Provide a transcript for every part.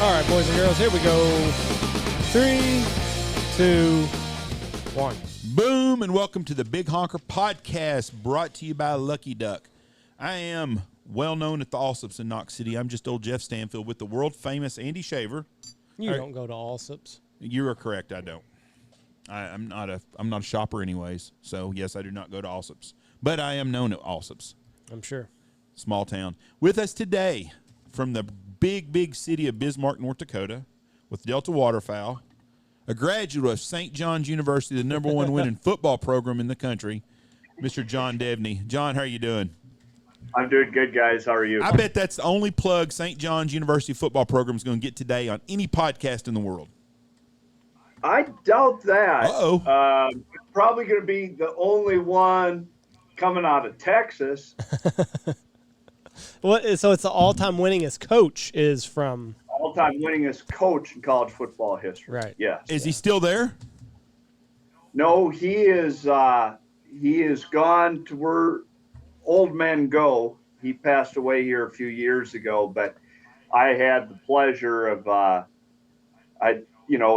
All right, boys and girls, here we go. 3, 2, 1. Boom, and welcome to the Big Honker podcast, brought to you by Lucky Duck. I am well known at the Allsops in Knox City. I'm just old Jeff Stanfield with the world famous Andy Shaver. You don't go to Allsops. You are correct. I don't. I'm not a shopper anyways. So yes, I do not go to Allsops, but I am known at Allsops. I'm sure. Small town. With us today from the big city of Bismarck, North Dakota, with Delta Waterfowl, a graduate of St. John's University, the number one winning football program in the country, Mr. John Devney. John, how are you doing? I'm doing good, guys. How are you? I bet that's the only plug St. John's University football program is going to get today on any podcast in the world. I doubt that. Uh-oh. Probably going to be the only one coming out of Texas. So it's the all-time winningest coach is from... All-time winningest coach in college football history. Right. Yes. Is he still there? No, he is gone to where old men go. He passed away here a few years ago, but I had the pleasure of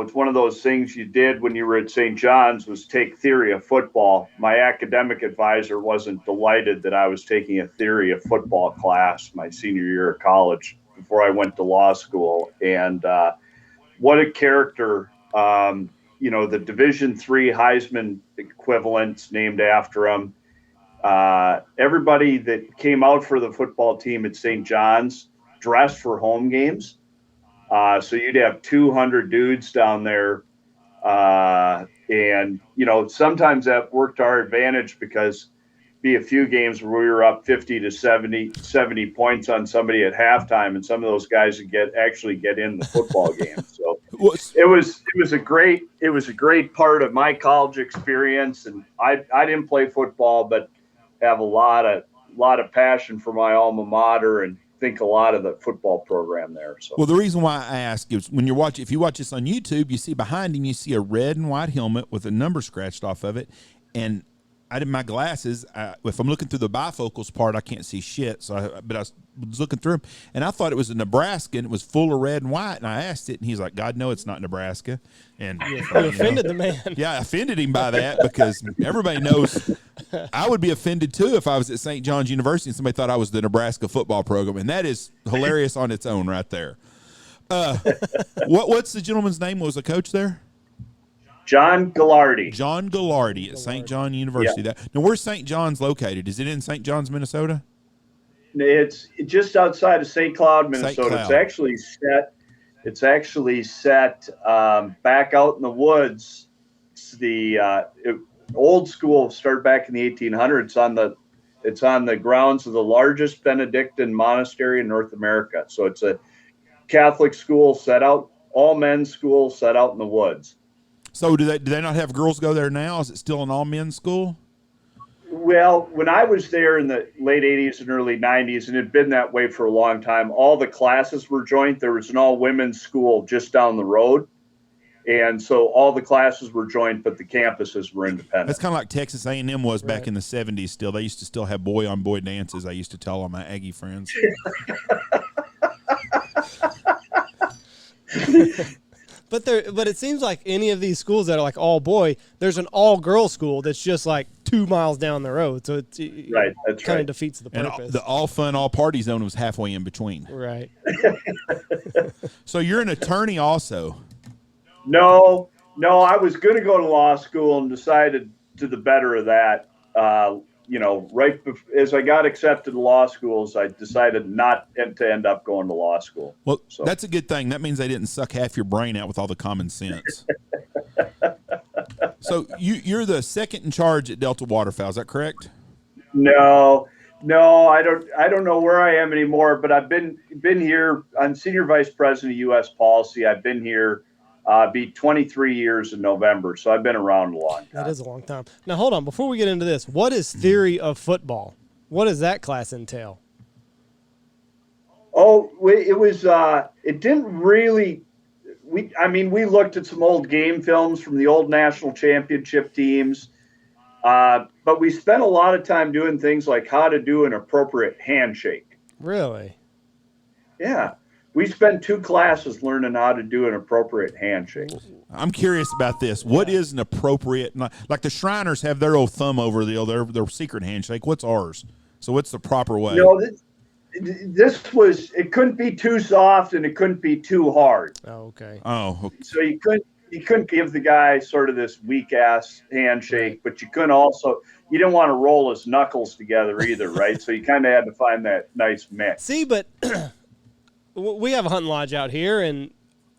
it's one of those things you did when you were at St. John's was take theory of football. My academic advisor wasn't delighted that I was taking a theory of football class my senior year of college before I went to law school. And what a character, the Division III Heisman equivalents named after him. Everybody that came out for the football team at St. John's dressed for home games. So you'd have 200 dudes down there. Sometimes that worked to our advantage because be a few games where we were up 50 to 70 points on somebody at halftime, and some of those guys would actually get in the football game. So it was a great part of my college experience. And I didn't play football, but have a lot of passion for my alma mater and think a lot of the football program there. So. Well, the reason why I ask is when if you watch this on YouTube, you see behind him, you see a red and white helmet with a number scratched off of it. And I did my glasses. If I'm looking through the bifocals part, I can't see shit. But I was looking through them, and I thought it was a Nebraska, and it was full of red and white. And I asked it, and he's like, "God, no, it's not Nebraska." And you offended the man. Yeah, I offended him by that because everybody knows I would be offended too if I was at St. John's University and somebody thought I was the Nebraska football program, and that is hilarious on its own right there. What's the gentleman's name? Was the coach there? John Gallardi. John Gallardi at St. John University. Yeah. Now, where's St. John's located? Is it in St. John's, Minnesota? It's just outside of St. Cloud, Minnesota. Cloud. It's actually set back out in the woods. It's the old school started back in the 1800s. It's on the grounds of the largest Benedictine monastery in North America. So it's a Catholic school all men's school set out in the woods. So do they not have girls go there now? Is it still an all men's school? Well, when I was there in the late 80s and early 90s, and it had been that way for a long time, all the classes were joint. There was an all-women's school just down the road. And so all the classes were joint, but the campuses were independent. That's kind of like Texas A&M was back in the 70s still. They used to still have boy-on-boy dances, I used to tell all my Aggie friends. But it seems like any of these schools that are like all boy, there's an all girl school that's just like 2 miles down the road. So it's right. That's kind right. of defeats the purpose. And the all fun, all party zone was halfway in between. Right. So you're an attorney also. No, I was going to go to law school and decided to the better of that. As I got accepted to law schools, I decided not to end up going to law school. Well, that's a good thing. That means they didn't suck half your brain out with all the common sense. So you're the second in charge at Delta Waterfowl. Is that correct? No, I don't know where I am anymore. But I've been here. I'm senior vice president of U.S. policy. I've been here. Be 23 years in November, so I've been around a long time. That is a long time. Now, hold on. Before we get into this, what is theory of football? What does that class entail? Oh, it didn't really we looked at some old game films from the old national championship teams, but we spent a lot of time doing things like how to do an appropriate handshake. Really? Yeah. We spent 2 classes learning how to do an appropriate handshake. I'm curious about this. What is an appropriate, like the Shriners have their old thumb over their secret handshake. What's ours? So what's the proper way? You know, this was, it couldn't be too soft and it couldn't be too hard. Oh, okay. Oh, okay. So you couldn't give the guy sort of this weak ass handshake, but you couldn't also, you didn't want to roll his knuckles together either, right? So you kind of had to find that nice mix. See, but we have a hunting lodge out here, and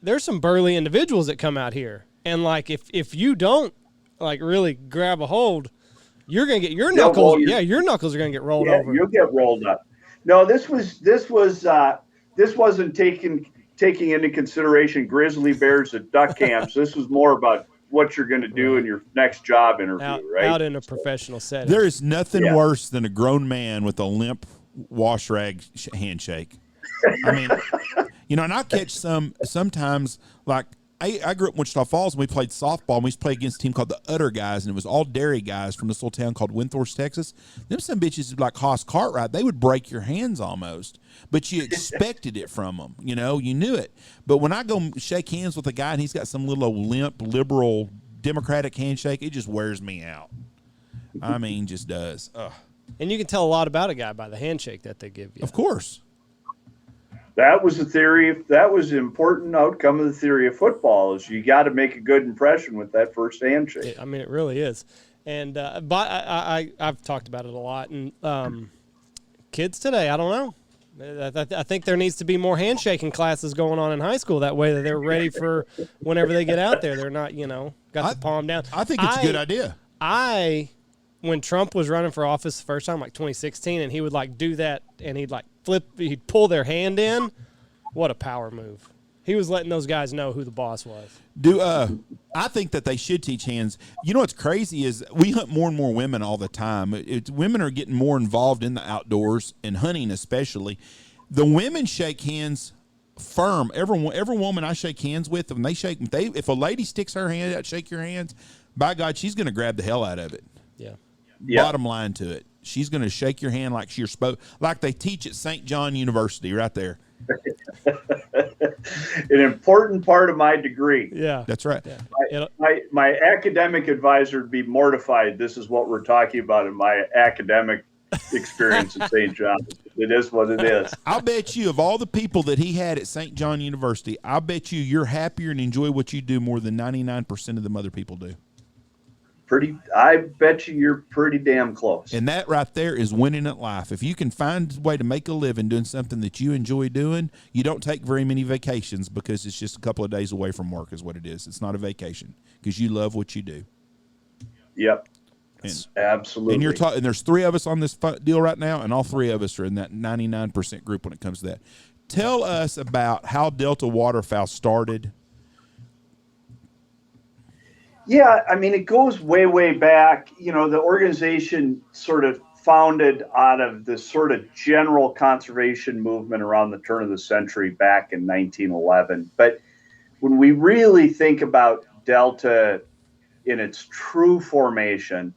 there's some burly individuals that come out here, and like if you don't like really grab a hold, you're gonna get your knuckles. Your knuckles are gonna get rolled over. You'll get rolled up. No, this wasn't taking into consideration grizzly bears at duck camps. This was more about what you're going to do in your next job interview, right? Out in a professional setting. There is nothing worse than a grown man with a limp wash rag handshake. I mean, and I'll catch sometimes, like, I grew up in Wichita Falls, and we played softball, and we used to play against a team called the Utter Guys, and it was all dairy guys from this little town called Windthorst, Texas. Them some bitches like Hoss Cartwright, they would break your hands almost, but you expected it from them. You knew it. But when I go shake hands with a guy and he's got some little old limp, liberal, Democratic handshake, it just wears me out. I mean, just does. Ugh. And you can tell a lot about a guy by the handshake that they give you. Of course. That was the theory. That was an important outcome of the theory of football. Is you got to make a good impression with that first handshake. I mean, it really is. And but I've talked about it a lot. And kids today, I don't know. I think there needs to be more handshaking classes going on in high school. That way that they're ready for whenever they get out there. They're not, got the palm down. I think it's a good idea. When Trump was running for office the first time, like 2016, and he would like do that, and he'd pull their hand in. What a power move! He was letting those guys know who the boss was. I think that they should teach hands. You know what's crazy is we hunt more and more women all the time. Women are getting more involved in the outdoors and hunting, especially. The women shake hands firm. Every woman I shake hands with, when they shake, if a lady sticks her hand out, shake your hands. By God, she's going to grab the hell out of it. Yeah. Bottom line to it, she's going to shake your hand like you're supposed, like they teach at St. John University, right there. An important part of my degree. Yeah, that's right. Yeah. My academic advisor would be mortified. This is what we're talking about in my academic experience at St. John. It is what it is. I'll bet you, of all the people that he had at St. John University, I'll bet you're happier and enjoy what you do more than 99% of them other people do. I bet you're pretty damn close. And that right there is winning at life. If you can find a way to make a living doing something that you enjoy doing, you don't take very many vacations because it's just a couple of days away from work is what it is. It's not a vacation because you love what you do. Yep. Absolutely. And there's 3 of us on this deal right now, and all 3 of us are in that 99% group when it comes to that. Tell us about how Delta Waterfowl started. Yeah, I mean, it goes way, way back. The organization sort of founded out of this sort of general conservation movement around the turn of the century back in 1911. But when we really think about Delta in its true formation,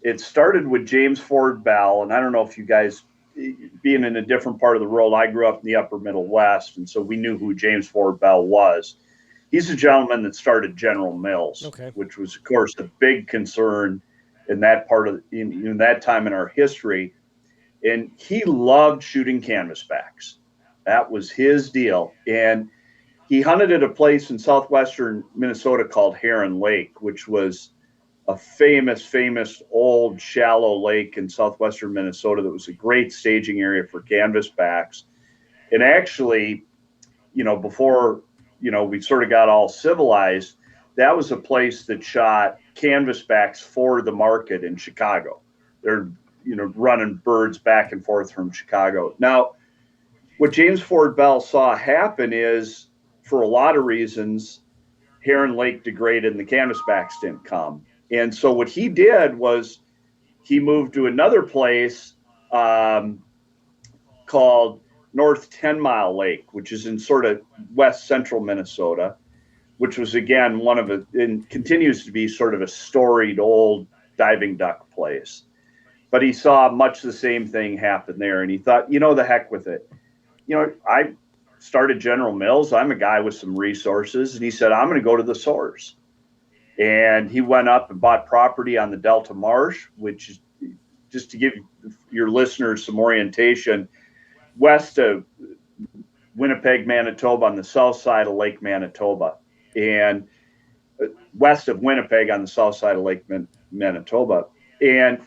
it started with James Ford Bell. And I don't know if you guys, being in a different part of the world, I grew up in the upper Middle West, and so we knew who James Ford Bell was. He's a gentleman that started General Mills, which was, of course, a big concern in that part of in that time in our history. And he loved shooting canvasbacks. That was his deal. And he hunted at a place in southwestern Minnesota called Heron Lake, which was a famous old shallow lake in southwestern Minnesota that was a great staging area for canvasbacks. And actually, before we sort of got all civilized, that was a place that shot canvasbacks for the market in Chicago. They're, running birds back and forth from Chicago. Now, what James Ford Bell saw happen is, for a lot of reasons, Heron Lake degraded and the canvasbacks didn't come. And so what he did was he moved to another place called North 10 Mile Lake, which is in sort of west central Minnesota, which was, again, and continues to be sort of a storied old diving duck place. But he saw much the same thing happen there, and he thought, the heck with it. I started General Mills. I'm a guy with some resources. And he said, I'm going to go to the source. And he went up and bought property on the Delta Marsh, which is, just to give your listeners some orientation, west of Winnipeg, Manitoba, on the south side of Lake Manitoba, and west of Winnipeg on the south side of Lake Manitoba. And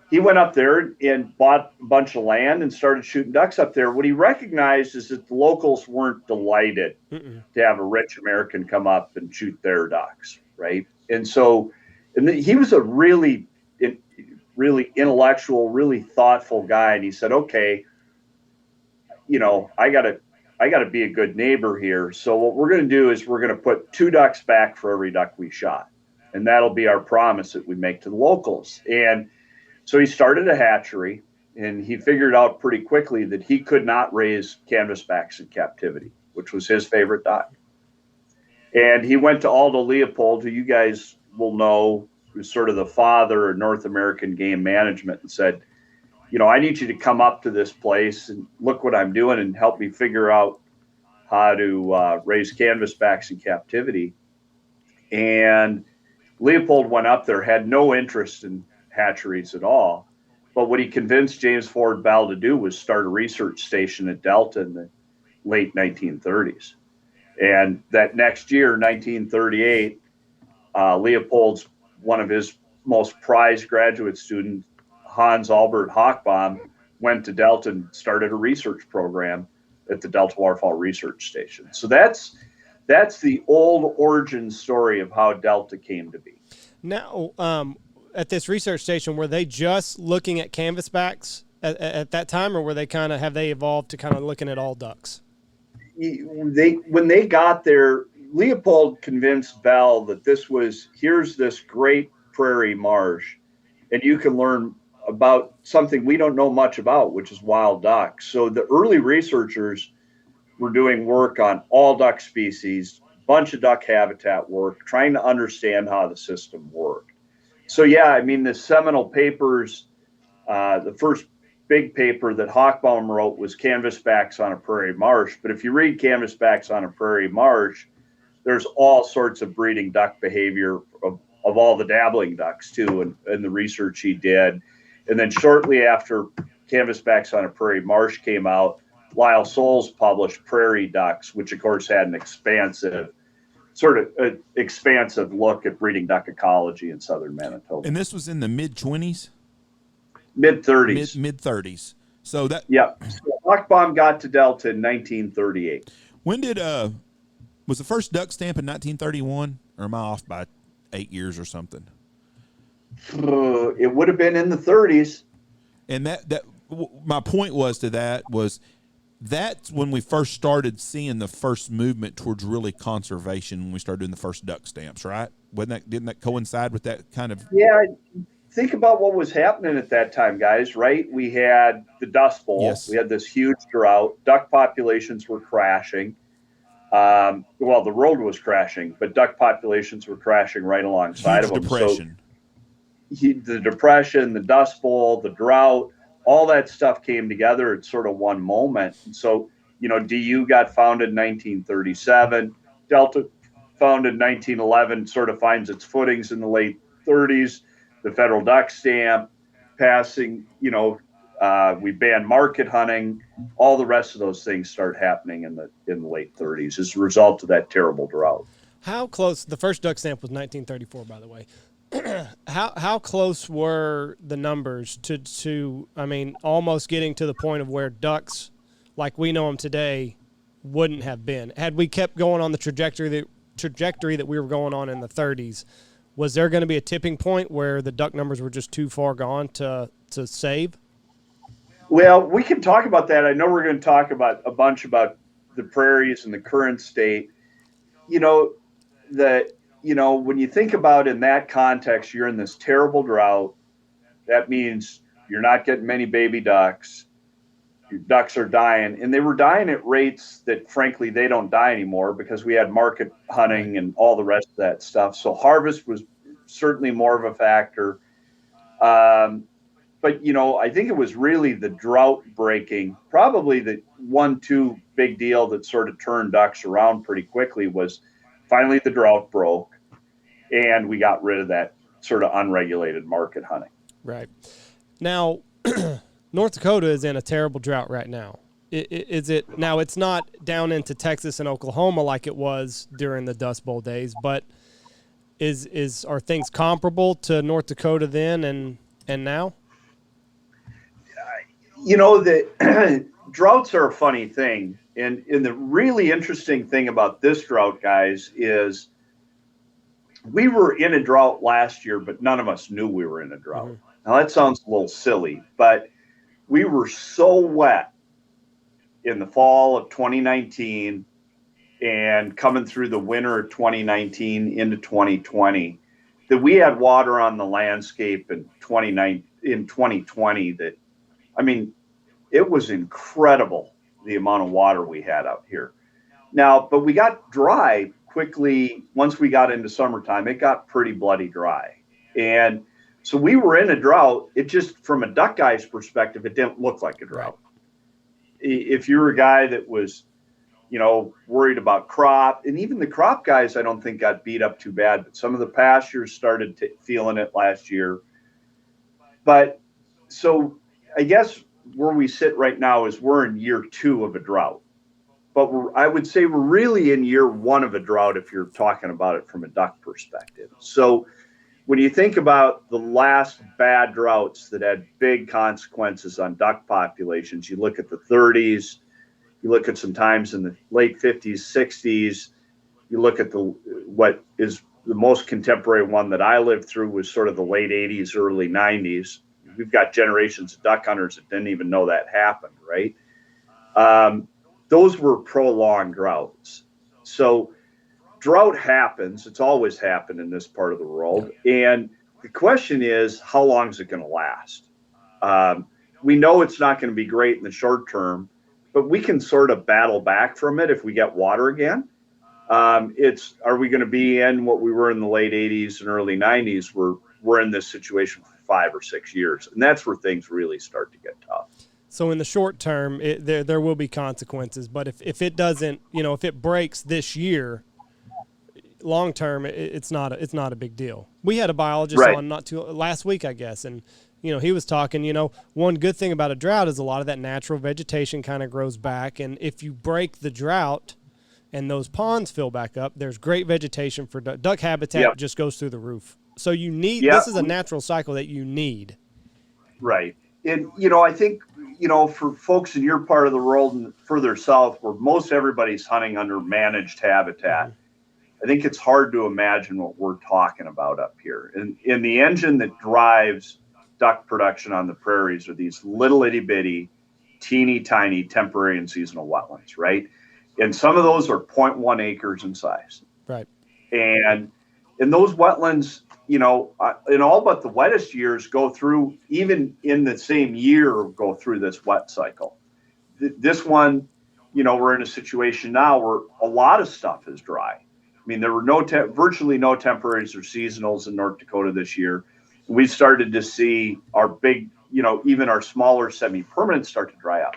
he went up there and bought a bunch of land and started shooting ducks up there. What he recognized is that the locals weren't delighted to have a rich American come up and shoot their ducks, right? And so, he was a really intellectual, really thoughtful guy. And he said, okay, I gotta be a good neighbor here. So what we're going to do is we're going to put 2 ducks back for every duck we shot. And that'll be our promise that we make to the locals. And so he started a hatchery, and he figured out pretty quickly that he could not raise canvasbacks in captivity, which was his favorite duck. And he went to Aldo Leopold, who you guys will know, who's sort of the father of North American game management, and said, I need you to come up to this place and look what I'm doing and help me figure out how to raise canvasbacks in captivity. And Leopold went up there, had no interest in hatcheries at all. But what he convinced James Ford Bell to do was start a research station at Delta in the late 1930s. And that next year, 1938, Leopold's one of his most prized graduate students, Hans Albert Hochbaum, went to Delta and started a research program at the Delta Waterfowl Research Station. So that's the old origin story of how Delta came to be. Now, at this research station, were they just looking at canvasbacks at that time, or were they have they evolved to kind of looking at all ducks? When they got there, Leopold convinced Bell that here's this great prairie marsh, and you can learn about something we don't know much about, which is wild ducks. So the early researchers were doing work on all duck species, bunch of duck habitat work, trying to understand how the system worked. So the seminal papers, the first big paper that Hochbaum wrote was Canvasbacks on a Prairie Marsh. But if you read Canvasbacks on a Prairie Marsh, there's all sorts of breeding duck behavior of all the dabbling ducks too, and the research he did. And then shortly after Canvasbacks on a Prairie Marsh came out, Lyle Soules published Prairie Ducks, which of course had an expansive look at breeding duck ecology in southern Manitoba. And this was in the mid-20s? Mid-30s. Mid-30s. So that... Yeah. So Hochbaum got to Delta in 1938. When did... was the first duck stamp in 1931? Or am I off by 8 years or something? It would have been in the 30s. And my point was that's when we first started seeing the first movement towards really conservation, when we started doing the first duck stamps, right? Didn't that coincide with that kind of? Yeah. Think about what was happening at that time, guys, right? We had the Dust Bowl. Yes. We had this huge drought. Duck populations were crashing. The world was crashing, but duck populations were crashing right alongside of them. Depression. So the depression, the Dust Bowl, the drought, all that stuff came together at sort of one moment. And so, DU got founded in 1937. Delta, founded in 1911, sort of finds its footings in the late 30s. The federal duck stamp passing, we banned market hunting. All the rest of those things start happening in the late 30s as a result of that terrible drought. How close? The first duck stamp was 1934, by the way. How close were the numbers to almost getting to the point of where ducks, like we know them today, wouldn't have been had we kept going on the trajectory that we were going on in the 30s? Was there going to be a tipping point where the duck numbers were just too far gone to save? Well, we can talk about that. I know we're going to talk about a bunch about the prairies and the current state. When you think about in that context, you're in this terrible drought. That means you're not getting many baby ducks. Your ducks are dying, and they were dying at rates that, frankly, they don't die anymore because we had market hunting and all the rest of that stuff. So harvest was certainly more of a factor. but I think it was really the drought breaking, probably the 1-2 big deal that sort of turned ducks around pretty quickly was finally the drought broke and we got rid of that sort of unregulated market hunting. Right. Now, North Dakota is in a terrible drought right now. Is it now? It's not down into Texas and Oklahoma like it was during the Dust Bowl days, but are things comparable to North Dakota then and now? The droughts are a funny thing, and the really interesting thing about this drought, guys, is we were in a drought last year, but none of us knew we were in a drought. Mm-hmm. Now that sounds a little silly, but we were so wet in the fall of 2019 and coming through the winter of 2019 into 2020 that we had water on the landscape in 2020 that, I mean, it was incredible the amount of water we had out here. Now, but we got dry quickly. Once we got into summertime, it got pretty bloody dry. And so we were in a drought. It just, from a duck guy's perspective, it didn't look like a drought. If you were a guy that was, worried about crop, and even the crop guys, I don't think got beat up too bad, but some of the pastures started feeling it last year. But so I guess where we sit right now is we're in year 2 of a drought. But I would say we're really in year 1 of a drought if you're talking about it from a duck perspective. So when you think about the last bad droughts that had big consequences on duck populations, you look at the 30s, you look at some times in the late 50s, 60s, you look at what is the most contemporary one that I lived through was sort of the late 80s, early 90s. We've got generations of duck hunters that didn't even know that happened, right? Those were prolonged droughts. So drought happens. It's always happened in this part of the world. And the question is, how long is it going to last? We know it's not going to be great in the short term, but we can sort of battle back from it if we get water again. Are we going to be in what we were in the late 80s and early 90s where we're in this situation for 5 or 6 years? And that's where things really start to get tough. So in the short term, there will be consequences. But if it doesn't, if it breaks this year, long term, it's not a big deal. We had a biologist on last week, I guess, and he was talking. One good thing about a drought is a lot of that natural vegetation kind of grows back, and if you break the drought and those ponds fill back up, there's great vegetation for duck habitat. Yep. Just goes through the roof. So you need this is a natural cycle that you need. Right, and I think for folks in your part of the world and further south, where most everybody's hunting under managed habitat. Mm-hmm. I think it's hard to imagine what we're talking about up here. And the engine that drives duck production on the prairies are these little itty bitty, teeny tiny temporary and seasonal wetlands, right? And some of those are 0.1 acres in size. Right. And in those wetlands, in all but the wettest years go through, even in the same year, go through this wet cycle. This one, we're in a situation now where a lot of stuff is dry. I mean, there were virtually no temporaries or seasonals in North Dakota this year. We started to see our big, even our smaller semi-permanents start to dry up.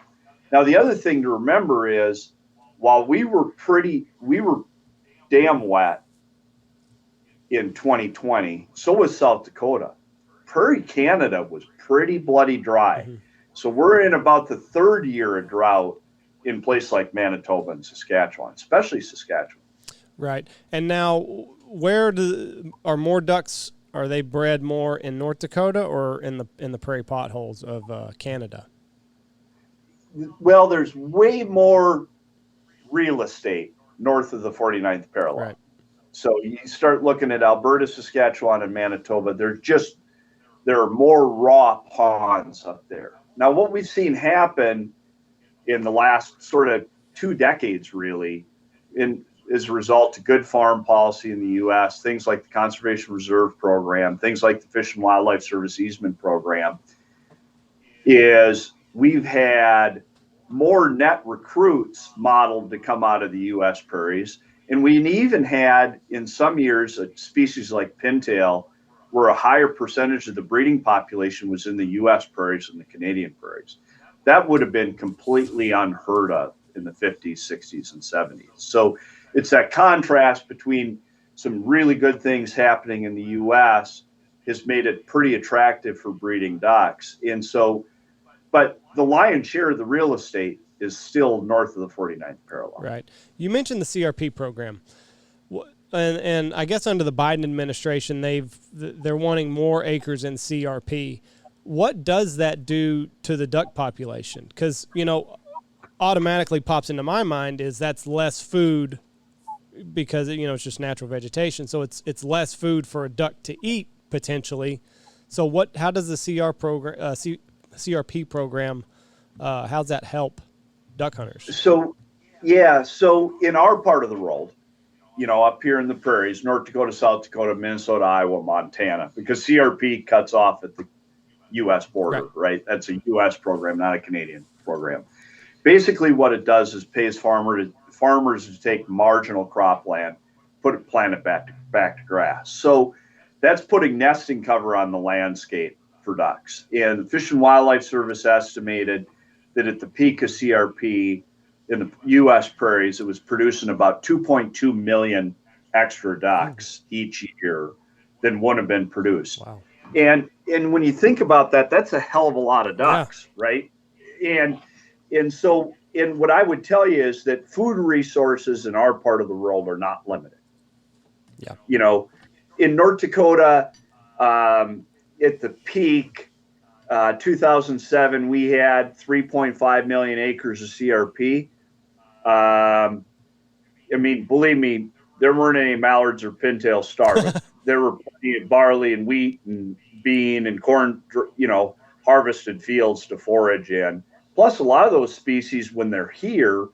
Now, the other thing to remember is while we were damn wet in 2020, so was South Dakota. Prairie Canada was pretty bloody dry. Mm-hmm. So we're in about the 3rd year of drought in places like Manitoba and Saskatchewan, especially Saskatchewan. Right. And now, are more ducks? Are they bred more in North Dakota or in the prairie potholes of Canada? Well, there's way more real estate north of the 49th parallel. Right. So you start looking at Alberta, Saskatchewan, and Manitoba. There are more raw ponds up there. Now, what we've seen happen in the last sort of 2 decades, really, as a result of good farm policy in the U.S., things like the Conservation Reserve Program, things like the Fish and Wildlife Service Easement Program, is we've had more net recruits modeled to come out of the U.S. prairies. And we even had, in some years, a species like pintail where a higher percentage of the breeding population was in the U.S. prairies than the Canadian prairies. That would have been completely unheard of in the 50s, 60s, and 70s. So it's that contrast between some really good things happening in the U.S. has made it pretty attractive for breeding ducks. And so, but the lion's share of the real estate is still north of the 49th parallel. Right. You mentioned the CRP program. And I guess under the Biden administration, they're wanting more acres in CRP. What does that do to the duck population? Because, you know, automatically pops into my mind is that's less food because, you know, it's just natural vegetation. So it's less food for a duck to eat potentially. So how does the CRP program, how's that help duck hunters? So in our part of the world, you know, up here in the prairies, North Dakota, South Dakota, Minnesota, Iowa, Montana, because CRP cuts off at the U.S. border, right? That's a U.S. program, not a Canadian program. Basically, what it does is pays farmers to take marginal cropland, plant it back to grass. So that's putting nesting cover on the landscape for ducks. And the Fish and Wildlife Service estimated that at the peak of CRP in the U.S. prairies, it was producing about 2.2 million extra ducks each year than would have been produced. Wow. And when you think about that, that's a hell of a lot of ducks, right? And so what I would tell you is that food resources in our part of the world are not limited. Yeah. You know, in North Dakota, at the peak, 2007, we had 3.5 million acres of CRP. I mean, believe me, there weren't any mallards or pintails starving. There were plenty of barley and wheat and bean and corn, you know, harvested fields to forage in. Plus, a lot of those species, when they're here,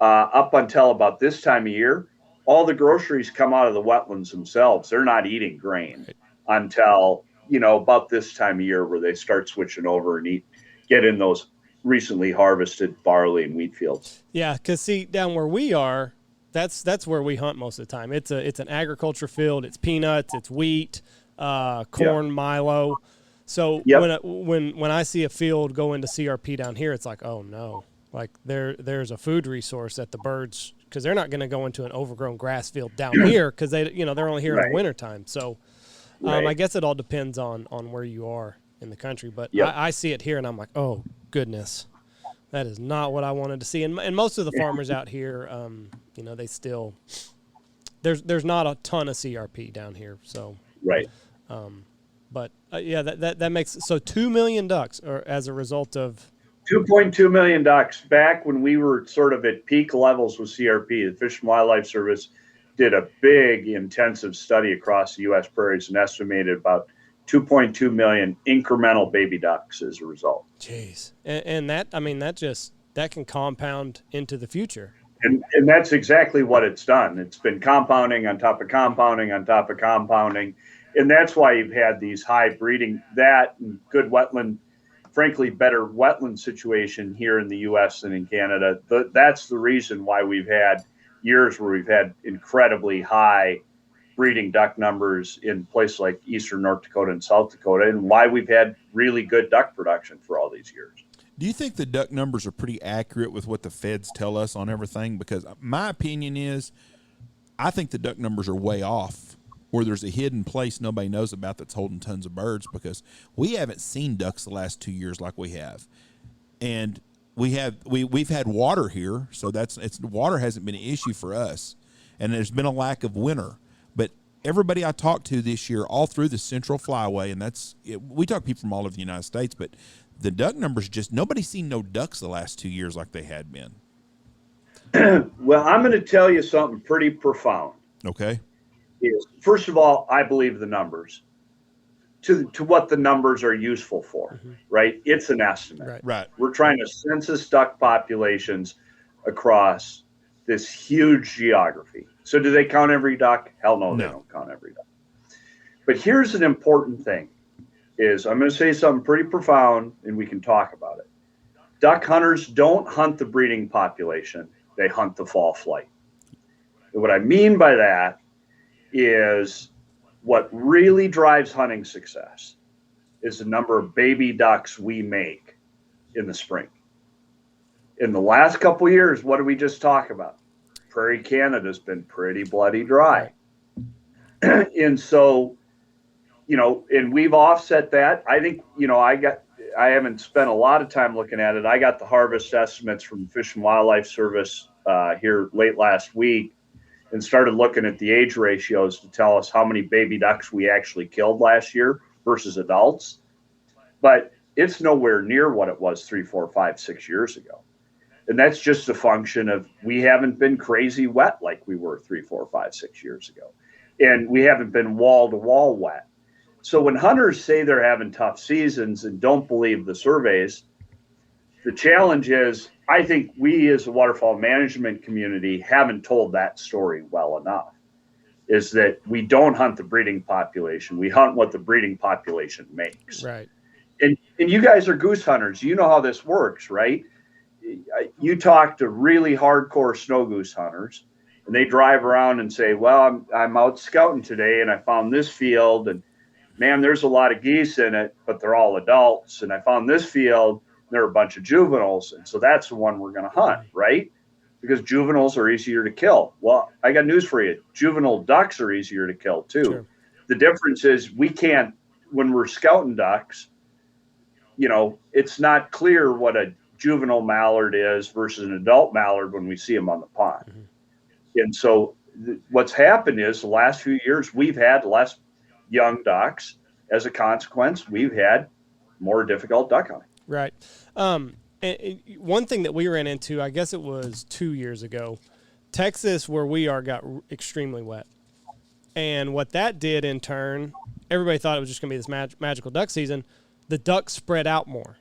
up until about this time of year, all the groceries come out of the wetlands themselves. They're not eating grain until, you know, about this time of year where they start switching over and get in those recently harvested barley and wheat fields. Yeah, because see, down where we are, that's where we hunt most of the time. It's an agriculture field. It's peanuts, it's wheat, corn, milo. So when I see a field go into CRP down here, it's like, oh no, like there's a food resource that the birds, because they're not going to go into an overgrown grass field down here because they're only here in the wintertime. So I guess it all depends on where you are in the country. But I see it here and I'm like, oh goodness, that is not what I wanted to see. And most of the farmers out here, you know, they still there's not a ton of CRP down here. So but that makes so 2 million ducks are as a result of 2.2 million ducks. Back when we were sort of at peak levels with CRP, the Fish and Wildlife Service did a big intensive study across the U.S. prairies and estimated about 2.2 million incremental baby ducks as a result. Jeez. And that, I mean, that can compound into the future. And that's exactly what it's done. It's been compounding on top of compounding on top of compounding. And that's why you've had these high breeding, that and good wetland, frankly, better wetland situation here in the U.S. than in Canada. That's the reason why we've had years where we've had incredibly high breeding duck numbers in places like eastern North Dakota and South Dakota, and why we've had really good duck production for all these years. Do you think the duck numbers are pretty accurate with what the feds tell us on everything? Because my opinion is, I think the duck numbers are way off, where there's a hidden place nobody knows about that's holding tons of birds, because we haven't seen ducks the last 2 years like we have. And we've had water here, so water hasn't been an issue for us. And there's been a lack of winter. But everybody I talked to this year, all through the Central Flyway, and we talk to people from all over the United States, but the duck numbers nobody's seen no ducks the last 2 years like they had been. Well, I'm going to tell you something pretty profound. Okay. First of all, I believe the numbers to what the numbers are useful for, right? It's an estimate. Right. We're trying to census duck populations across this huge geography. So do they count every duck? Hell no, they don't count every duck. But here's an important thing is I'm going to say something pretty profound and we can talk about it. Duck hunters don't hunt the breeding population. They hunt the fall flight. And what I mean by that is what really drives hunting success is the number of baby ducks we make in the spring. In the last couple of years, what did we just talk about? Prairie Canada's been pretty bloody dry. Right. And so, and we've offset that. I think, I haven't spent a lot of time looking at it. I got the harvest estimates from the Fish and Wildlife Service here late last week and started looking at the age ratios to tell us how many baby ducks we actually killed last year versus adults. But it's nowhere near what it was 3, 4, 5, 6 years ago. And that's just a function of we haven't been crazy wet like we were 3, 4, 5, 6 years ago. And we haven't been wall to wall wet. So when hunters say they're having tough seasons and don't believe the surveys, the challenge is, I think we as a waterfowl management community haven't told that story well enough, is that we don't hunt the breeding population. We hunt what the breeding population makes. Right. And you guys are goose hunters. You know how this works, right? You talk to really hardcore snow goose hunters, and they drive around and say, well, I'm out scouting today, and I found this field, and man, there's a lot of geese in it, but they're all adults. And I found this field, there are a bunch of juveniles, and so that's the one we're going to hunt, right? Because juveniles are easier to kill. Well, I got news for you. Juvenile ducks are easier to kill, too. Sure. The difference is we can't, when we're scouting ducks, it's not clear what a juvenile mallard is versus an adult mallard when we see them on the pond. Mm-hmm. And so what's happened is the last few years, we've had less young ducks. As a consequence, we've had more difficult duck hunting. Right. And one thing that we ran into, I guess it was 2 years ago, Texas, where we are, got extremely wet. And what that did in turn, everybody thought it was just going to be this magical duck season. The ducks spread out more.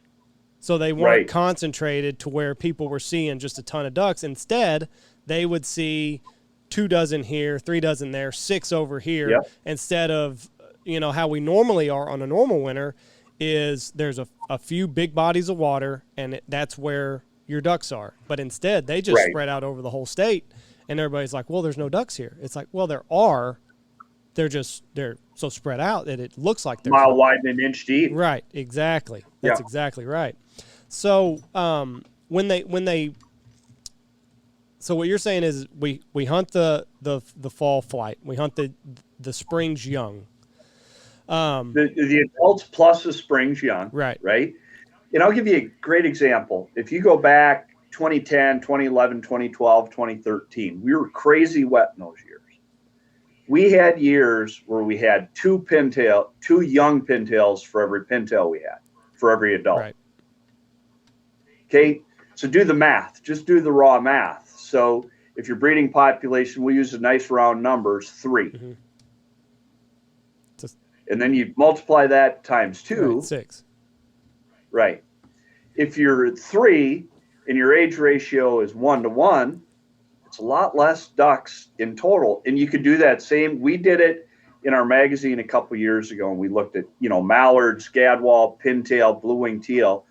So they weren't concentrated to where people were seeing just a ton of ducks. Instead, they would see 2 dozen here, 3 dozen there, 6 over here, instead of, how we normally are on a normal winter is there's a few big bodies of water, and that's where your ducks are. But instead, they just spread out over the whole state, and everybody's like, well, there's no ducks here. It's like, well, there are. They're so spread out that it looks like they're mile wide and an inch deep. Right, exactly. That's exactly right. So so what you're saying is we hunt the fall flight. We hunt the spring's young. The adults plus the spring's young. Right. Right. And I'll give you a great example. If you go back 2010, 2011, 2012, 2013, we were crazy wet in those years. We had years where we had 2 young pintails for every pintail we had, for every adult. Right. Okay, so do the math. Just do the raw math. So if your breeding population, we use the nice round numbers, 3. Mm-hmm. And then you multiply that times 2. Right, 6. Right. If you're at 3 and your age ratio is 1-to-1, it's a lot less ducks in total. And you could do that same. We did it in our magazine a couple years ago, and we looked at, mallards, gadwall, pintail, blue-winged teal.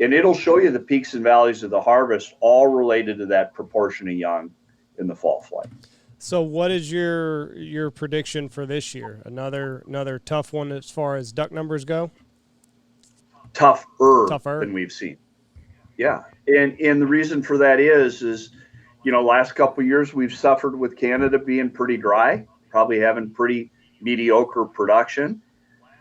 And it'll show you the peaks and valleys of the harvest, all related to that proportion of young in the fall flight. So what is your prediction for this year? Another tough one as far as duck numbers go? Tougher than we've seen. Yeah. And the reason for that is last couple of years we've suffered with Canada being pretty dry, probably having pretty mediocre production.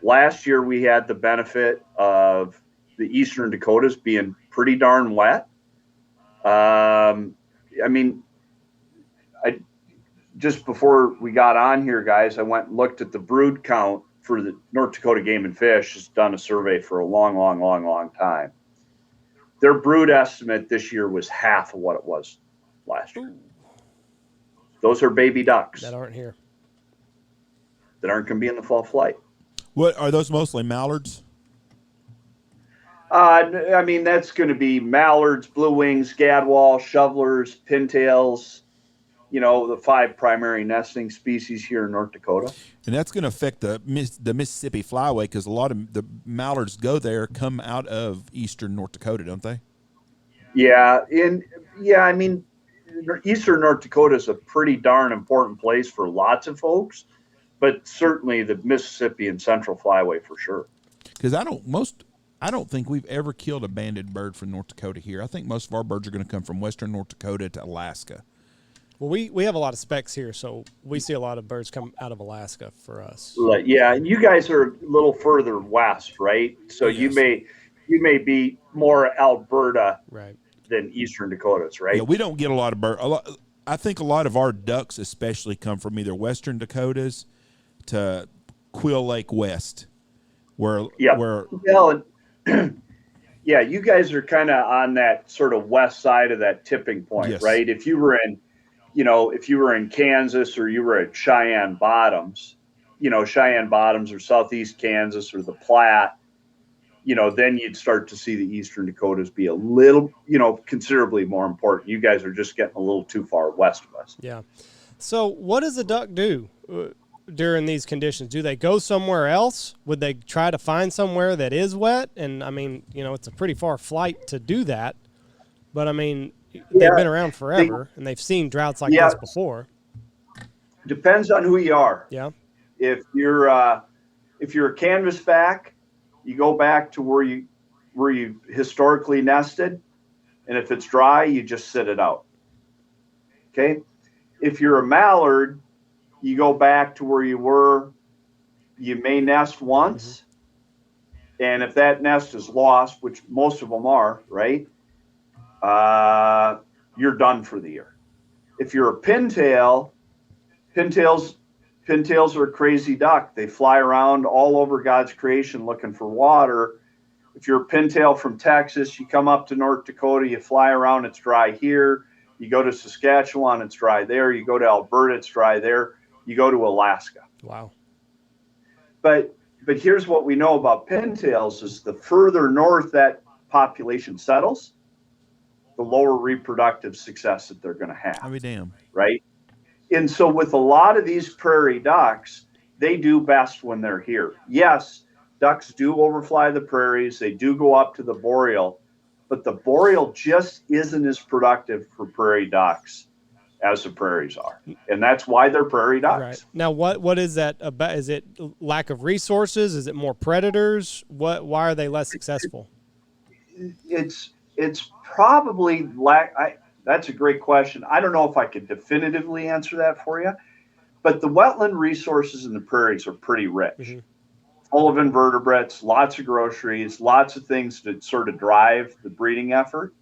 Last year we had the benefit of the eastern Dakotas being pretty darn wet. Just before we got on here, guys, I went and looked at the brood count for the North Dakota Game and Fish. Has done a survey for a long time. Their brood estimate this year was half of what it was last year. Ooh. Those are baby ducks that aren't here, that aren't going to be in the fall flight. What are those? Mostly mallards? That's going to be mallards, blue wings, gadwall, shovelers, pintails. The 5 primary nesting species here in North Dakota. And that's going to affect the Mississippi flyway, because a lot of the mallards come out of eastern North Dakota, don't they? Yeah. Eastern North Dakota is a pretty darn important place for lots of folks, but certainly the Mississippi and Central Flyway for sure. Because I don't think we've ever killed a banded bird from North Dakota here. I think most of our birds are going to come from western North Dakota to Alaska. Well, we have a lot of specks here, so we see a lot of birds come out of Alaska for us. Yeah, and you guys are a little further west, right? So Yes. you may be more Alberta Right. than Eastern Dakotas, right? Yeah, we don't get a lot of bird. I think a lot of our ducks, especially, come from either western Dakotas to Quill Lake West, where Well, yeah, you guys are kind of on that sort of west side of that tipping point, Yes. right? If you were in Kansas or you were at Cheyenne Bottoms, Cheyenne Bottoms or southeast Kansas or the Platte, then you'd start to see the Eastern Dakotas be a little, considerably more important. You guys are just getting a little too far west of us. Yeah. So what does a duck do during these conditions? Do they go somewhere else? Would they try to find somewhere that is wet? And I mean, it's a pretty far flight to do that. But I mean, they've been around forever and they've seen droughts like this before. Depends on who you are. Yeah. If you're a canvasback, you go back to where you historically nested, and if it's dry, you just sit it out. Okay. If you're a mallard, you go back to where you were. You may nest once, and if that nest is lost, which most of them are, right, you're done for the year. If you're a pintail, pintails are a crazy duck. They fly around all over God's creation looking for water. If you're a pintail from Texas, you come up to North Dakota, you fly around, it's dry here. You go to Saskatchewan, it's dry there. You go to Alberta, it's dry there. You go to Alaska. Wow. But here's what we know about pintails is the further north that population settles, the lower reproductive success that they're going to have. I'll be damned. Right? And so with a lot of these prairie ducks, they do best when they're here. Yes, ducks do overfly the prairies. They do go up to the boreal, but the boreal just isn't as productive for prairie ducks as the prairies are. And that's why they're prairie ducks. Right. Now, what is that about? Is it lack of resources? Is it more predators? Why are they less successful? It's probably that's a great question. I don't know if I could definitively answer that for you, but the wetland resources in the prairies are pretty rich, full of invertebrates, lots of groceries, lots of things to sort of drive the breeding effort.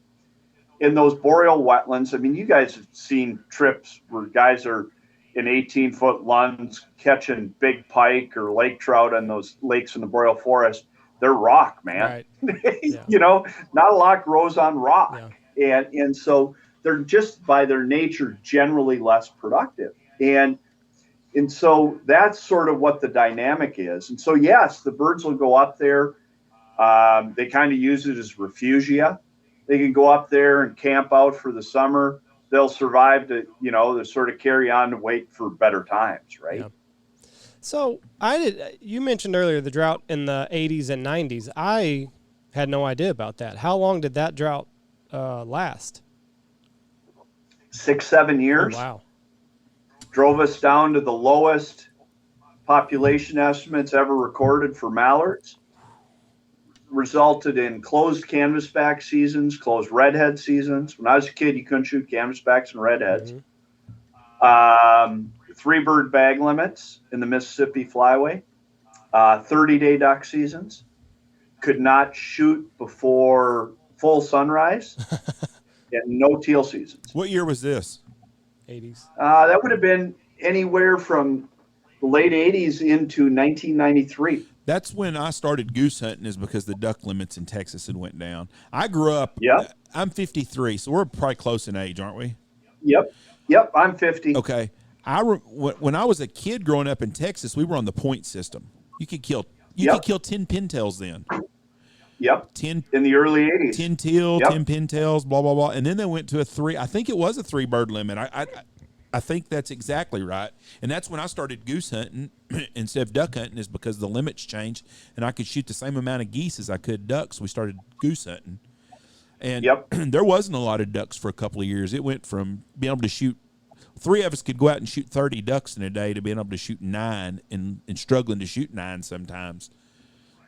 In those boreal wetlands, I mean, you guys have seen trips where guys are in 18-foot lunds catching big pike or lake trout on those lakes in the boreal forest. They're rock, man. Right. Yeah. Not a lot grows on rock. Yeah. And so they're just by their nature generally less productive. And so that's sort of what the dynamic is. And so, yes, the birds will go up there. They kind of use it as refugia. They can go up there and camp out for the summer. They'll survive to sort of carry on to wait for better times, right? Yeah. So you mentioned earlier the drought in the 80s and 90s. I had no idea about that. How long did that drought last? 6-7 years. Oh, wow. Drove us down to the lowest population estimates ever recorded for mallards. Resulted in closed canvasback seasons, closed redhead seasons. When I was a kid, you couldn't shoot canvasbacks and redheads. 3-bird bag limits in the Mississippi Flyway. 30-day duck seasons. Could not shoot before full sunrise. And no teal seasons. What year was this? 80s. That would have been anywhere from the late 80s into 1993. That's when I started goose hunting, is because the duck limits in Texas had went down. I grew up. Yep. I'm 53, so we're probably close in age, aren't we? Yep. I'm 50. Okay. When I was a kid growing up in Texas, we were on the point system. You could kill 10 pintails then. Yep. 10 in the early 80s. 10 teal, 10 pintails, blah blah blah, and then they went to a 3. I think it was a 3-bird limit. I think that's exactly right. And that's when I started goose hunting instead of duck hunting, is because the limits changed and I could shoot the same amount of geese as I could ducks. We started goose hunting. And there wasn't a lot of ducks for a couple of years. It went from being able to shoot three of us could go out and shoot 30 ducks in a day to being able to shoot 9 and struggling to shoot 9 sometimes.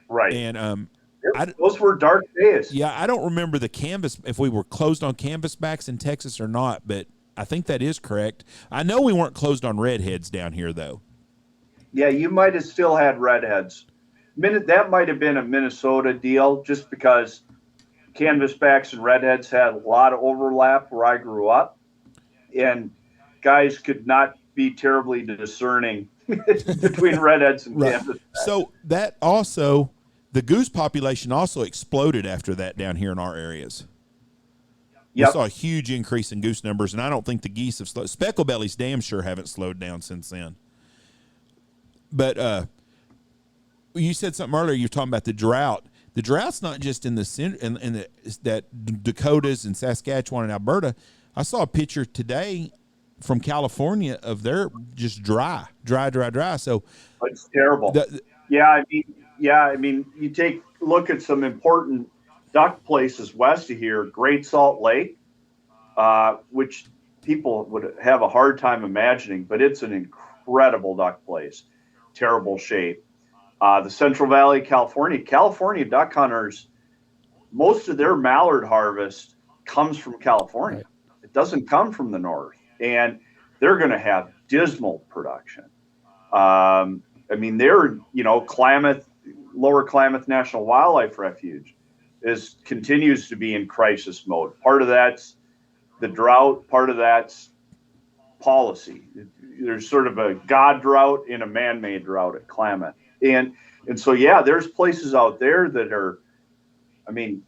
Right. And those were dark days. Yeah, I don't remember the canvas, if we were closed on canvasbacks in Texas or not, but I think that is correct. I know we weren't closed on redheads down here, though. Yeah, you might have still had redheads. That might have been a Minnesota deal, just because canvasbacks and redheads had a lot of overlap where I grew up, and guys could not be terribly discerning between redheads and canvasbacks. So that also, the goose population also exploded after that down here in our areas. Yep. We saw a huge increase in goose numbers, and I don't think the geese have slowed. Specklebellies damn sure haven't slowed down since then. But you said something earlier. You were talking about the drought. The drought's not just in the center, in that Dakotas and Saskatchewan and Alberta. I saw a picture today from California of their just dry. So it's terrible. I mean, you take a look at some important duck places west of here, Great Salt Lake, which people would have a hard time imagining, but it's an incredible duck place. Terrible shape. The Central Valley, California duck hunters, most of their mallard harvest comes from California. Right. It doesn't come from the north, and they're going to have dismal production. I mean, they're, Klamath, Lower Klamath National Wildlife Refuge continues to be in crisis mode. Part of that's the drought, part of that's policy. There's sort of a God drought and a man-made drought at Klamath. And so, yeah, there's places out there that are, I mean,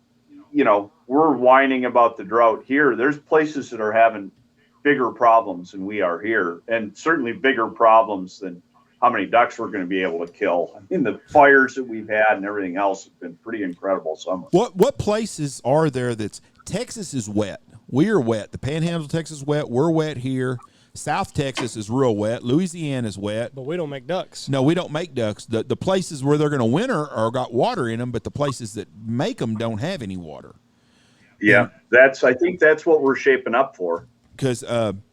we're whining about the drought here. There's places that are having bigger problems than we are here, and certainly bigger problems than how many ducks we're going to be able to kill. I mean, the fires that we've had and everything else have been pretty incredible summer. What places are there that's Texas is wet? We are wet. The Panhandle of Texas is wet. We're wet here. South Texas is real wet. Louisiana is wet. But we don't make ducks. No, we don't make ducks. The places where they're going to winter are got water in them, but the places that make them don't have any water. Yeah, I think that's what we're shaping up for. Because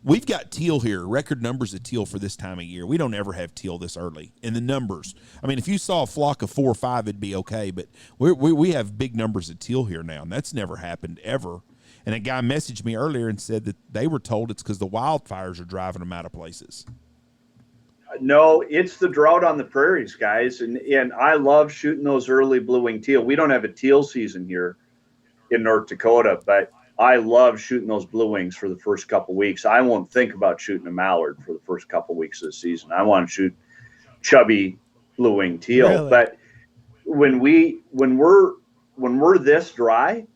we've got teal here, record numbers of teal for this time of year. We don't ever have teal this early in the numbers. I mean, if you saw a flock of 4 or 5, it'd be okay. But we have big numbers of teal here now, and that's never happened ever. And a guy messaged me earlier and said that they were told it's because the wildfires are driving them out of places. No, it's the drought on the prairies, guys. And I love shooting those early blue-wing teal. We don't have a teal season here in North Dakota, but I love shooting those blue wings for the first couple weeks. I won't think about shooting a mallard for the first couple weeks of the season. I want to shoot chubby blue wing teal. Really? But when we're this dry,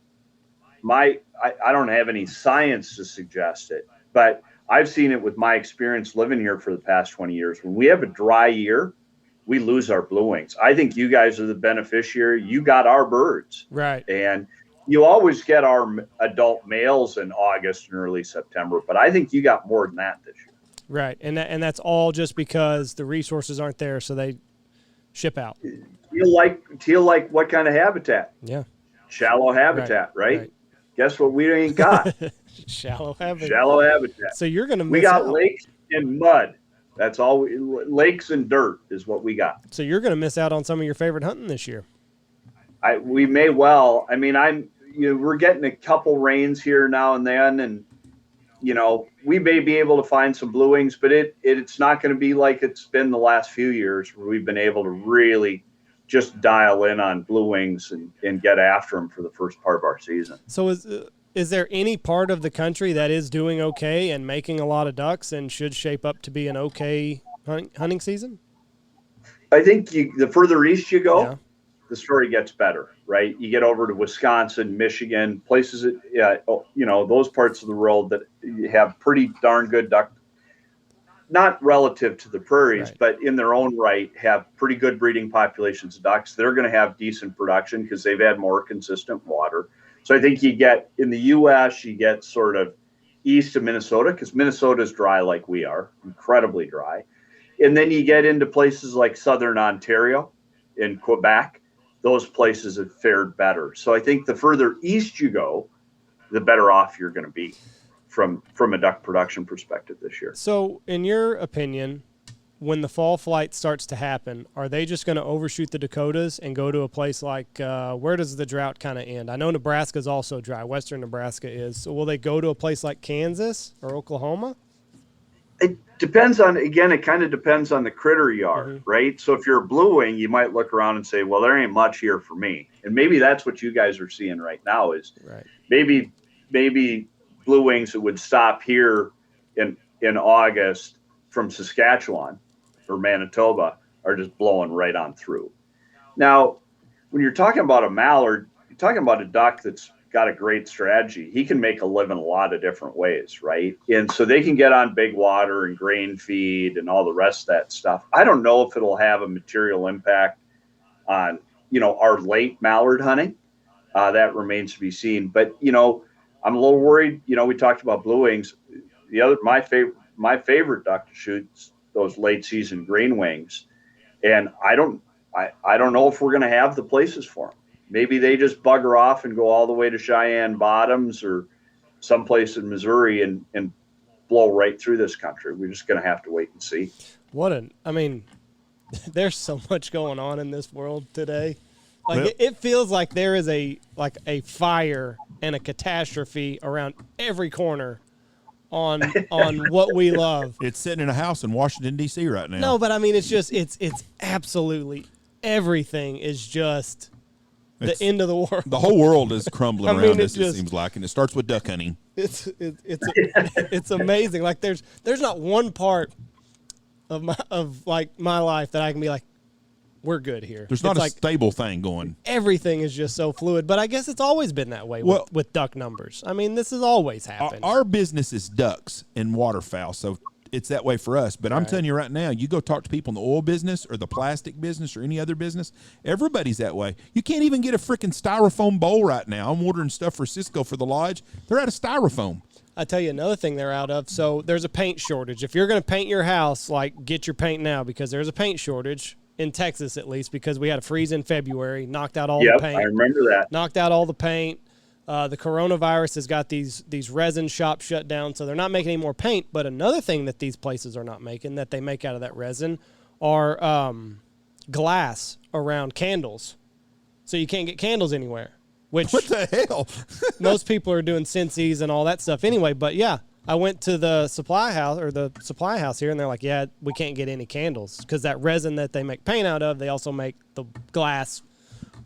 I don't have any science to suggest it, but I've seen it with my experience living here for the past 20 years. When we have a dry year, we lose our blue wings. I think you guys are the beneficiary. You got our birds. Right. And you always get our adult males in August and early September, but I think you got more than that this year. Right, and that's all just because the resources aren't there, so they ship out. Teal like what kind of habitat? Yeah. Shallow habitat, right? Guess what we ain't got? Shallow habitat. Shallow habitat. So you're going to miss We got out. lakes and mud. That's all. Lakes and dirt is what we got. So you're going to miss out on some of your favorite hunting this year. We may well. I mean, we're getting a couple rains here now and then, and we may be able to find some blue wings, but it's not going to be like it's been the last few years where we've been able to really just dial in on blue wings and get after them for the first part of our season. So is there any part of the country that is doing okay and making a lot of ducks and should shape up to be an okay hunting season? I think the further east you go, the story gets better, right? You get over to Wisconsin, Michigan, places that, those parts of the world that have pretty darn good duck, not relative to the prairies, but in their own right, have pretty good breeding populations of ducks. They're going to have decent production because they've had more consistent water. So I think you get, in the U.S., you get sort of east of Minnesota, because Minnesota's dry like we are, incredibly dry. And then you get into places like southern Ontario and Quebec. Those places have fared better. So I think the further east you go, the better off you're going to be from a duck production perspective this year. So, in your opinion, when the fall flight starts to happen, are they just going to overshoot the Dakotas and go to a place like where does the drought kind of end? I know Nebraska's also dry. Western Nebraska is. So, will they go to a place like Kansas or Oklahoma? It depends on, again, it kind of depends on the critter you are, right? So if you're a blue wing, you might look around and say, well, there ain't much here for me. And maybe that's what you guys are seeing right now is maybe blue wings that would stop here in August from Saskatchewan or Manitoba are just blowing right on through. Now, when you're talking about a mallard, you're talking about a duck that's got a great strategy. He can make a living a lot of different ways, right? And so they can get on big water and grain feed and all the rest of that stuff. I don't know if it'll have a material impact on, our late mallard hunting. That remains to be seen. But, I'm a little worried. We talked about blue wings. My favorite duck to shoot is those late season green wings. And I don't know if we're going to have the places for them. Maybe they just bugger off and go all the way to Cheyenne Bottoms or someplace in Missouri and blow right through this country. We're just going to have to wait and see. There's so much going on in this world today. It feels like there is a fire and a catastrophe around every corner on what we love. It's sitting in a house in Washington, D.C. right now. No, but it's just, it's absolutely everything is just the end of the world. The whole world is crumbling around us, it seems like, and it starts with duck hunting. It's amazing. Like there's not one part of my life that I can be like, we're good here. There's not a stable thing going. Everything is just so fluid, but I guess it's always been that way with duck numbers. This has always happened. Our business is ducks and waterfowl, so it's that way for us. But I'm telling you right now, you go talk to people in the oil business or the plastic business or any other business, everybody's that way. You can't even get a freaking styrofoam bowl right now. I'm ordering stuff for Cisco for the lodge. They're out of styrofoam. I tell you another thing they're out of. So there's a paint shortage. If you're going to paint your house, get your paint now because there's a paint shortage in Texas at least because we had a freeze in February, knocked out all the paint. I remember that. Knocked out all the paint. The coronavirus has got these resin shops shut down, so they're not making any more paint. But another thing that these places are not making that they make out of that resin are glass around candles. So you can't get candles anywhere. Which what the hell? Most people are doing Scentsies and all that stuff anyway. But yeah, I went to the supply house here, and they're like, yeah, we can't get any candles because that resin that they make paint out of, they also make the glass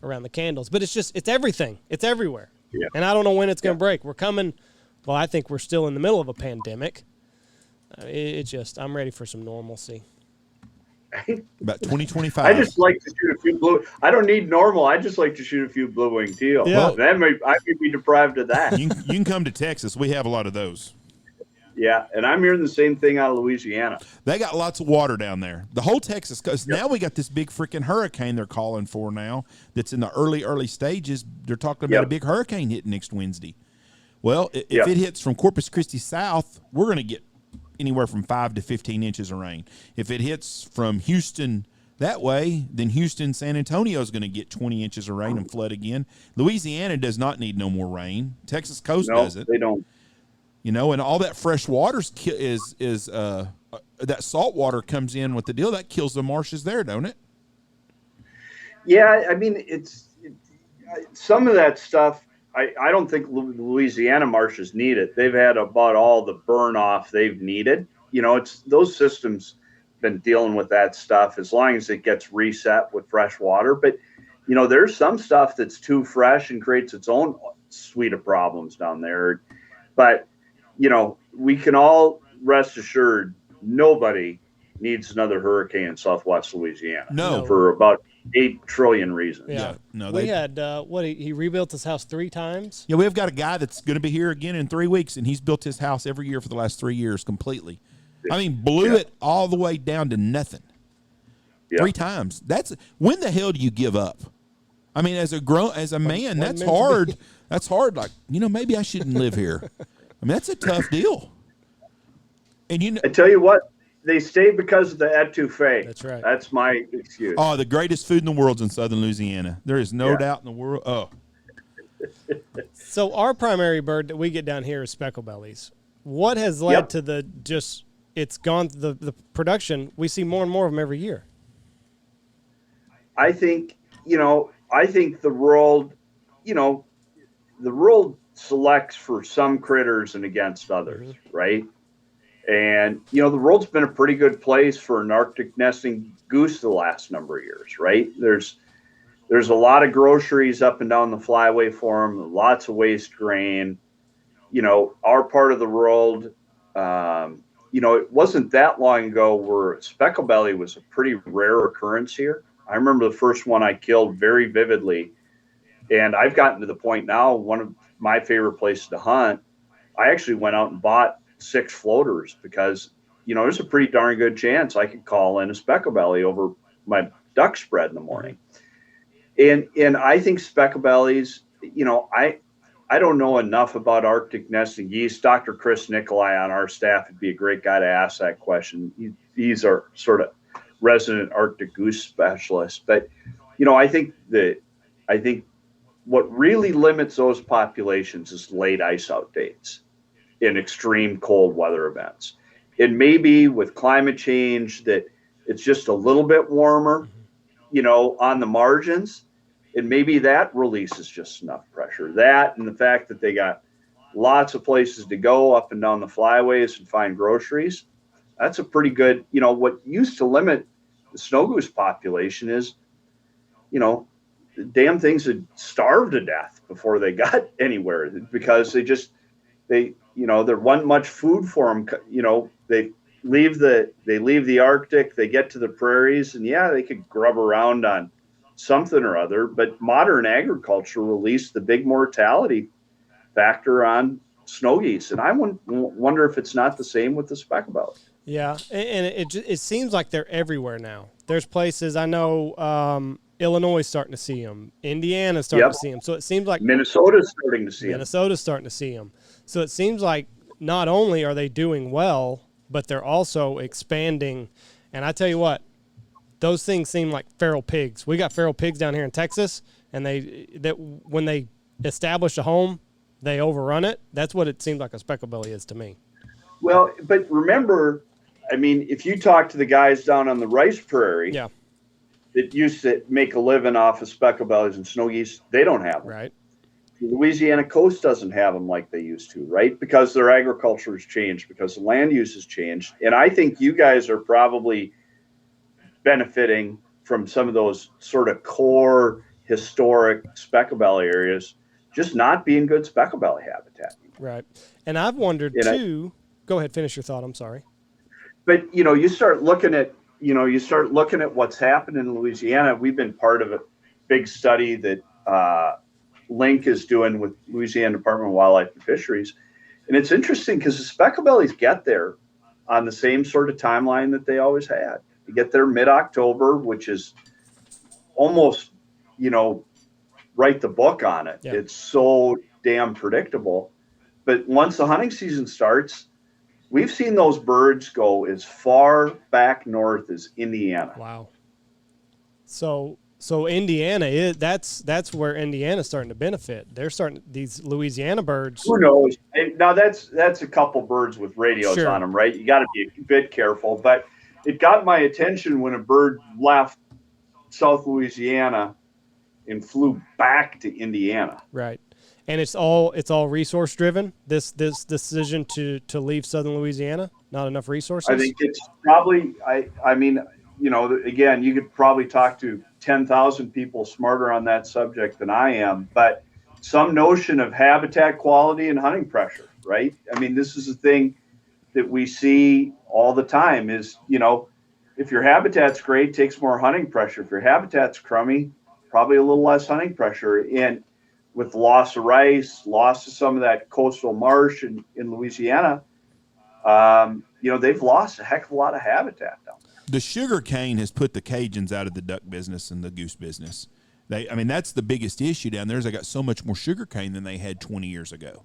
around the candles. But it's everything. It's everywhere. Yeah. And I don't know when it's going to break. We're coming. Well, I think we're still in the middle of a pandemic. I'm ready for some normalcy. About 2025. I just like to shoot a few blue. I don't need normal. I just like to shoot a few blue-winged teal. Yeah. Well, I may be deprived of that. You can come to Texas. We have a lot of those. Yeah, and I'm hearing the same thing out of Louisiana. They got lots of water down there. The whole Texas coast. Now we got this big freaking hurricane they're calling for now that's in the early stages. They're talking about a big hurricane hitting next Wednesday. Well, if it hits from Corpus Christi south, we're going to get anywhere from 5 to 15 inches of rain. If it hits from Houston that way, then Houston, San Antonio is going to get 20 inches of rain and flood again. Louisiana does not need no more rain. Texas coast doesn't. They don't. And all that fresh water is that salt water comes in with the deal that kills the marshes there, don't it? Yeah, it's some of that stuff. I don't think Louisiana marshes need it. They've had about all the burn off they've needed. It's those systems been dealing with that stuff as long as it gets reset with fresh water. But there's some stuff that's too fresh and creates its own suite of problems down there. But we can all rest assured nobody needs another hurricane in Southwest Louisiana. No, for about 8 trillion reasons. Yeah. No, we had he rebuilt his house 3 times. Yeah, we've got a guy that's going to be here again in 3 weeks, and he's built his house every year for the last 3 years completely. Blew it all the way down to nothing. Yeah. 3 times. That's when the hell do you give up? As a man, that's hard. That's hard. Like, maybe I shouldn't live here. That's a tough deal. And I tell you what, they stay because of the etouffee. That's right. That's my excuse. Oh, the greatest food in the world's in southern Louisiana. There is no doubt in the world. Oh. So our primary bird that we get down here is specklebellies. What has led to the just it's gone the production? We see more and more of them every year. I think the world, the world selects for some critters and against others, right? And the world's been a pretty good place for an Arctic nesting goose the last number of years, right? There's a lot of groceries up and down the flyway for them, lots of waste grain. Our part of the world, it wasn't that long ago where specklebelly was a pretty rare occurrence here. I remember the first one I killed very vividly, and I've gotten to the point now, one of my favorite places to hunt, I actually went out and bought 6 floaters because, there's a pretty darn good chance I could call in a specklebelly over my duck spread in the morning. And I think specklebellies, I don't know enough about Arctic nesting geese. Dr. Chris Nicolai on our staff would be a great guy to ask that question. He's our sort of resident Arctic goose specialist. But, I think what really limits those populations is late ice out dates in extreme cold weather events. And maybe with climate change that it's just a little bit warmer, on the margins, and maybe that releases just enough pressure. That and the fact that they got lots of places to go up and down the flyways and find groceries, that's a pretty good, what used to limit the snow goose population is, the damn things had starved to death before they got anywhere because there wasn't much food for them. They leave the Arctic, they get to the prairies, and they could grub around on something or other. But modern agriculture released the big mortality factor on snow geese, and I wonder if it's not the same with the specklebelly. Yeah, and it seems like they're everywhere now. There's places I know. Illinois is starting to see them. Indiana's starting to see them. So it seems like Minnesota's starting to see them. Minnesota's starting to see them. So it seems like not only are they doing well, but they're also expanding. And I tell you what, those things seem like feral pigs. We got feral pigs down here in Texas, and when they establish a home, they overrun it. That's what it seems like a specklebelly is to me. Well, but remember, if you talk to the guys down on the rice prairie, that used to make a living off of specklebellies and snow geese, they don't have them. Right. The Louisiana coast doesn't have them like they used to, right? Because their agriculture has changed, because the land use has changed. And I think you guys are probably benefiting from some of those sort of core historic specklebelly areas just not being good specklebelly habitat. Right. And I've wondered too. Go ahead, finish your thought. I'm sorry. But you start looking at what's happened in Louisiana. We've been part of a big study that Link is doing with Louisiana Department of Wildlife and Fisheries. And it's interesting because the specklebellies get there on the same sort of timeline that they always had. They get there mid-October, which is almost, write the book on it. Yeah. It's so damn predictable. But once the hunting season starts, we've seen those birds go as far back north as Indiana. Wow. So Indiana that's where Indiana's starting to benefit. They're starting these Louisiana birds. Who knows? Now that's a couple birds with radios on them, right? You got to be a bit careful. But it got my attention when a bird left South Louisiana and flew back to Indiana. Right. And it's all resource driven. This decision to leave Southern Louisiana, not enough resources. I think it's probably. Again, you could probably talk to 10,000 people smarter on that subject than I am. But some notion of habitat quality and hunting pressure, right? This is a thing that we see all the time. Is if your habitat's great, it takes more hunting pressure. If your habitat's crummy, probably a little less hunting pressure. And with loss of rice, loss of some of that coastal marsh in Louisiana, they've lost a heck of a lot of habitat down there. The sugar cane has put the Cajuns out of the duck business and the goose business. That's the biggest issue down there is they got so much more sugar cane than they had 20 years ago.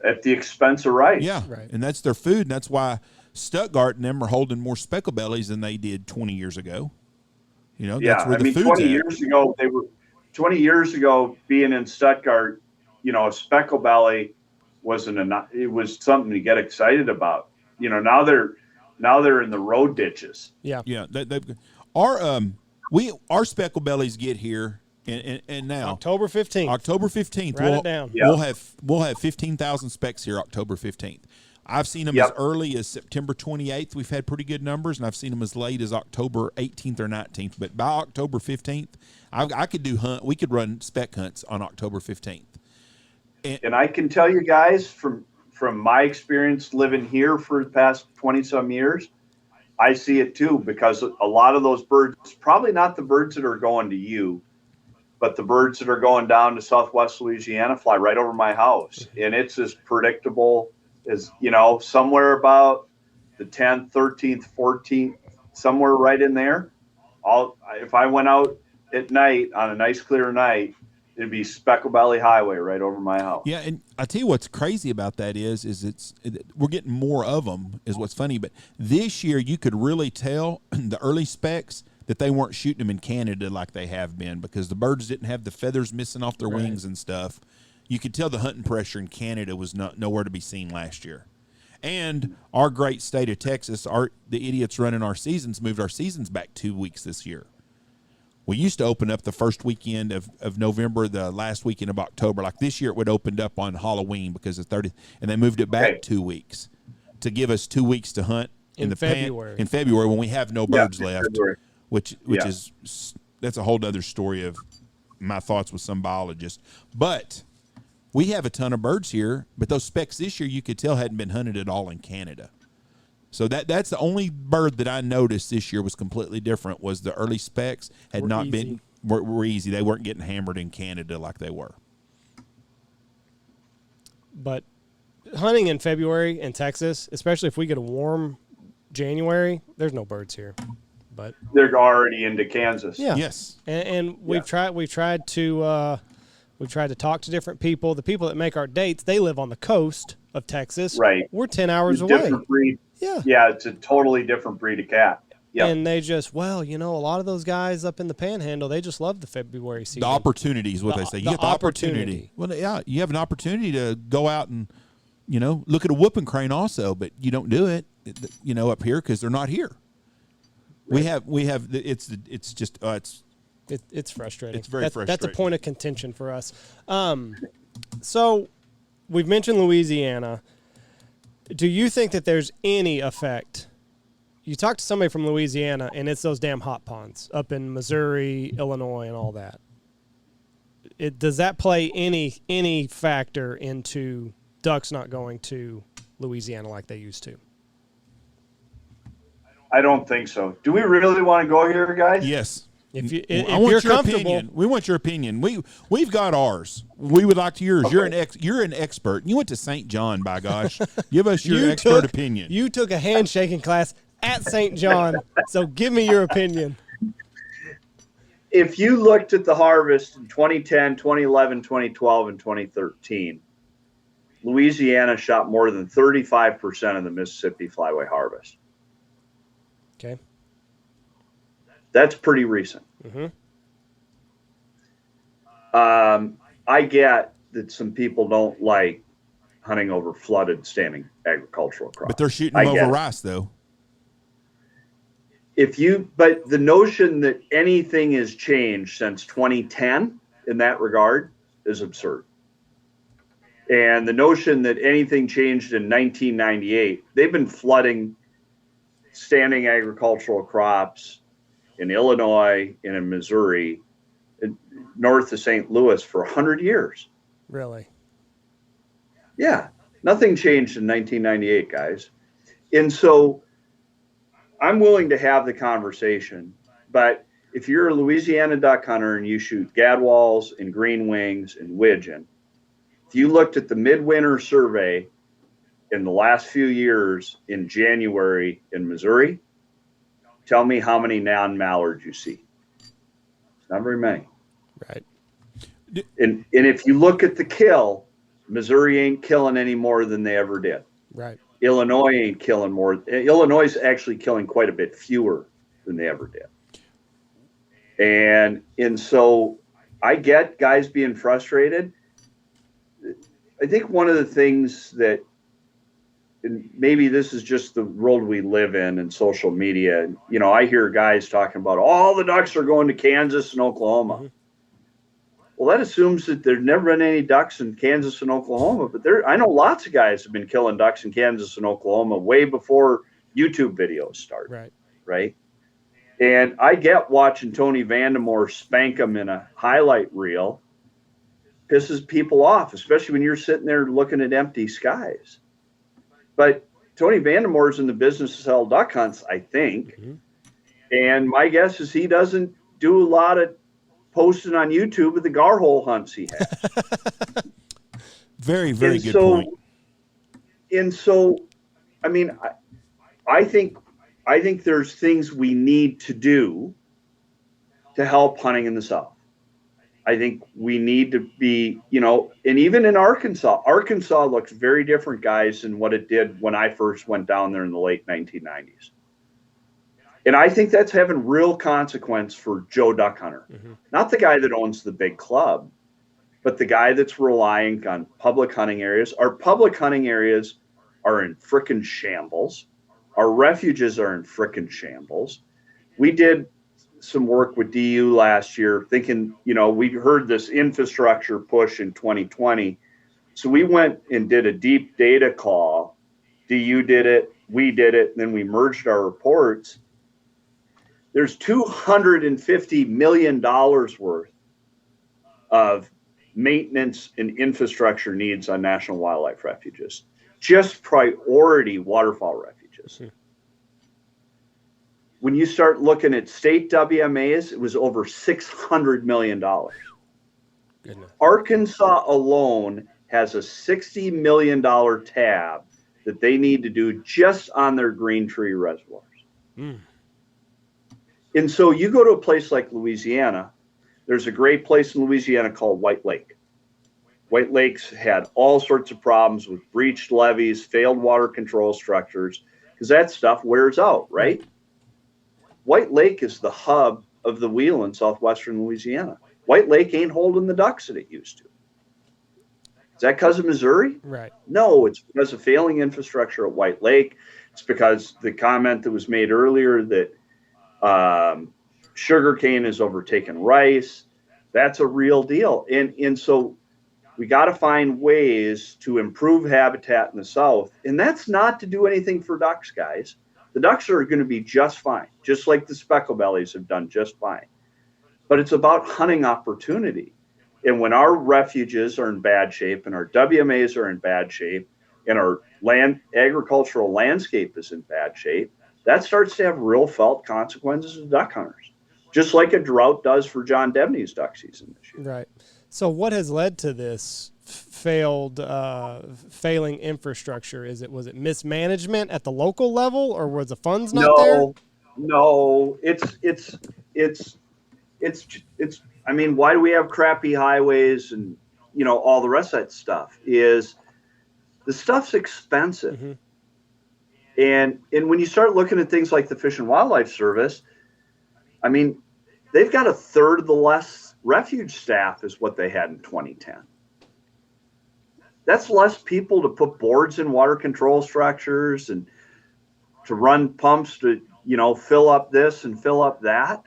At the expense of rice. Yeah, right. And that's their food, and that's why Stuttgart and them are holding more specklebellies than they did 20 years ago. That's where the food's 20 years ago, 20 years ago, being in Stuttgart, a specklebelly it was something to get excited about. You know, now they're in the road ditches. Yeah. Yeah. Our specklebellies get here. And now October 15th. October 15th. Write it down. We'll have 15,000 specks here October 15th. I've seen them as early as September 28th. We've had pretty good numbers, and I've seen them as late as October 18th or 19th. But by October 15th, I could we could run speck hunts on October 15th. And I can tell you guys from my experience living here for the past 20 some years, I see it too, because a lot of those birds, probably not the birds that are going to you, but the birds that are going down to Southwest Louisiana fly right over my house. And it's as predictable as, you know, somewhere about the 10th, 13th, 14th, somewhere right in there. If I went out at night on a nice clear night, it'd be Specklebelly Highway right over my house. Yeah, and I tell you what's crazy about that is we're getting more of them is what's funny. But this year you could really tell the early specks that they weren't shooting them in Canada like they have been, because the birds didn't have the feathers missing off their wings and stuff. You could tell the hunting pressure in Canada was nowhere to be seen last year. And our great state of Texas, the idiots running our seasons moved our seasons back 2 weeks this year. We used to open up the first weekend of November, the last weekend of October. Like this year, it would opened up on Halloween because it's 30th, and they moved it back 2 weeks to give us 2 weeks to hunt in February when we have no birds left. February. Which is that's a whole other story of my thoughts with some biologists. But we have a ton of birds here, but those specks this year you could tell hadn't been hunted at all in Canada. So that's the only bird that I noticed this year was completely different, was the early specks were easy. They weren't getting hammered in Canada like they were. But hunting in February in Texas, especially if we get a warm January, there's no birds here. But they're already into Kansas. Yeah. Yes. And we've tried to talk to different people. The people that make our dates, they live on the coast of Texas. Right. We're 10 hours away. Different breed. Yeah. Yeah, it's a totally different breed of cat. Yeah. And they just, a lot of those guys up in the Panhandle, they just love the February season. The opportunity is what they say. You get the opportunity. Well, yeah, you have an opportunity to go out and, look at a whooping crane also, but you don't do it, up here because they're not here. Right. It's frustrating. It's very frustrating. That's a point of contention for us. So we've mentioned Louisiana. Do you think that there's any effect? You talk to somebody from Louisiana, and it's those damn hot ponds up in Missouri, Illinois, and all that. Does that play any factor into ducks not going to Louisiana like they used to? I don't think so. Do we really want to go here, guys? Yes. If I want you're your comfortable, opinion. We want your opinion. We've got ours. We would like yours. Okay. You're an expert. You went to St. John, by gosh. Give us your expert opinion. You took a handshaking class at St. John, so give me your opinion. If you looked at the harvest in 2010, 2011, 2012, and 2013, Louisiana shot more than 35% of the Mississippi flyway harvest. Okay. That's pretty recent. Mm-hmm. I get that some people don't like hunting over flooded standing agricultural crops. But they're shooting them over rice, though. But the notion that anything has changed since 2010 in that regard is absurd. And the notion that anything changed in 1998, they've been flooding standing agricultural crops in Illinois and in Missouri, north of St. Louis for 100 years. Really? Yeah. Nothing changed in 1998, guys. And so I'm willing to have the conversation, but if you're a Louisiana duck hunter and you shoot gadwalls and green wings and widgeon, if you looked at the midwinter survey in the last few years in January in Missouri, tell me how many non-mallards you see. Not very many. Right. And if you look at the kill, Missouri ain't killing any more than they ever did. Right. Illinois ain't killing more. Illinois is actually killing quite a bit fewer than they ever did. And so I get guys being frustrated. I think one of the things that, and maybe this is just the world we live in social media. You know, I hear guys talking about all the ducks are going to Kansas and Oklahoma. Mm-hmm. Well, that assumes that there's never been any ducks in Kansas and Oklahoma, but I know lots of guys have been killing ducks in Kansas and Oklahoma way before YouTube videos started. Right. And I get watching Tony Vandemore spank them in a highlight reel pisses people off, especially when you're sitting there looking at empty skies. But Tony Vandemore's in the business of selling duck hunts, I think. Mm-hmm. And my guess is he doesn't do a lot of posting on YouTube of the gar hole hunts he has. Very, very good point. And so, I mean, I think there's things we need to do to help hunting in the South. I think we need to be, you know, and even in Arkansas looks very different, guys, than what it did when I first went down there in the late 1990s. And I think that's having real consequence for Joe Duck Hunter. Mm-hmm. Not the guy that owns the big club, but the guy that's relying on public hunting areas. Our public hunting areas are in frickin' shambles. Our refuges are in frickin' shambles. We did some work with DU last year thinking, you know, we heard this infrastructure push in 2020. So we went and did a deep data call. DU did it, we did it, and then we merged our reports. There's $250 million worth of maintenance and infrastructure needs on national wildlife refuges, just priority waterfowl refuges. Mm-hmm. When you start looking at state WMAs, it was over $600 million. Goodness. Arkansas alone has a $60 million tab that they need to do just on their green tree reservoirs. Mm. And so you go to a place like Louisiana, there's a great place in Louisiana called White Lake. White Lake's had all sorts of problems with breached levees, failed water control structures, because that stuff wears out, right? White Lake is the hub of the wheel in southwestern Louisiana. White Lake ain't holding the ducks that it used to. Is that because of Missouri? Right. No, it's because of failing infrastructure at White Lake. It's because the comment that was made earlier that sugarcane has overtaken rice. That's a real deal. And so we got to find ways to improve habitat in the South. And that's not to do anything for ducks, guys. The ducks are going to be just fine, just like the specklebellies have done just fine. But it's about hunting opportunity. And when our refuges are in bad shape and our WMAs are in bad shape and our agricultural landscape is in bad shape, that starts to have real felt consequences to duck hunters, just like a drought does for John Devney's duck season this year. Right. So what has led to this failing infrastructure? Was it mismanagement at the local level, or was the funds not there? No, it's I mean, why do we have crappy highways and, you know, all the rest of that stuff? Is the stuff's expensive. Mm-hmm. And when you start looking at things like the Fish and Wildlife Service, I mean, they've got a third of the less refuge staff is what they had in 2010. That's less people to put boards in water control structures and to run pumps to, you know, fill up this and fill up that.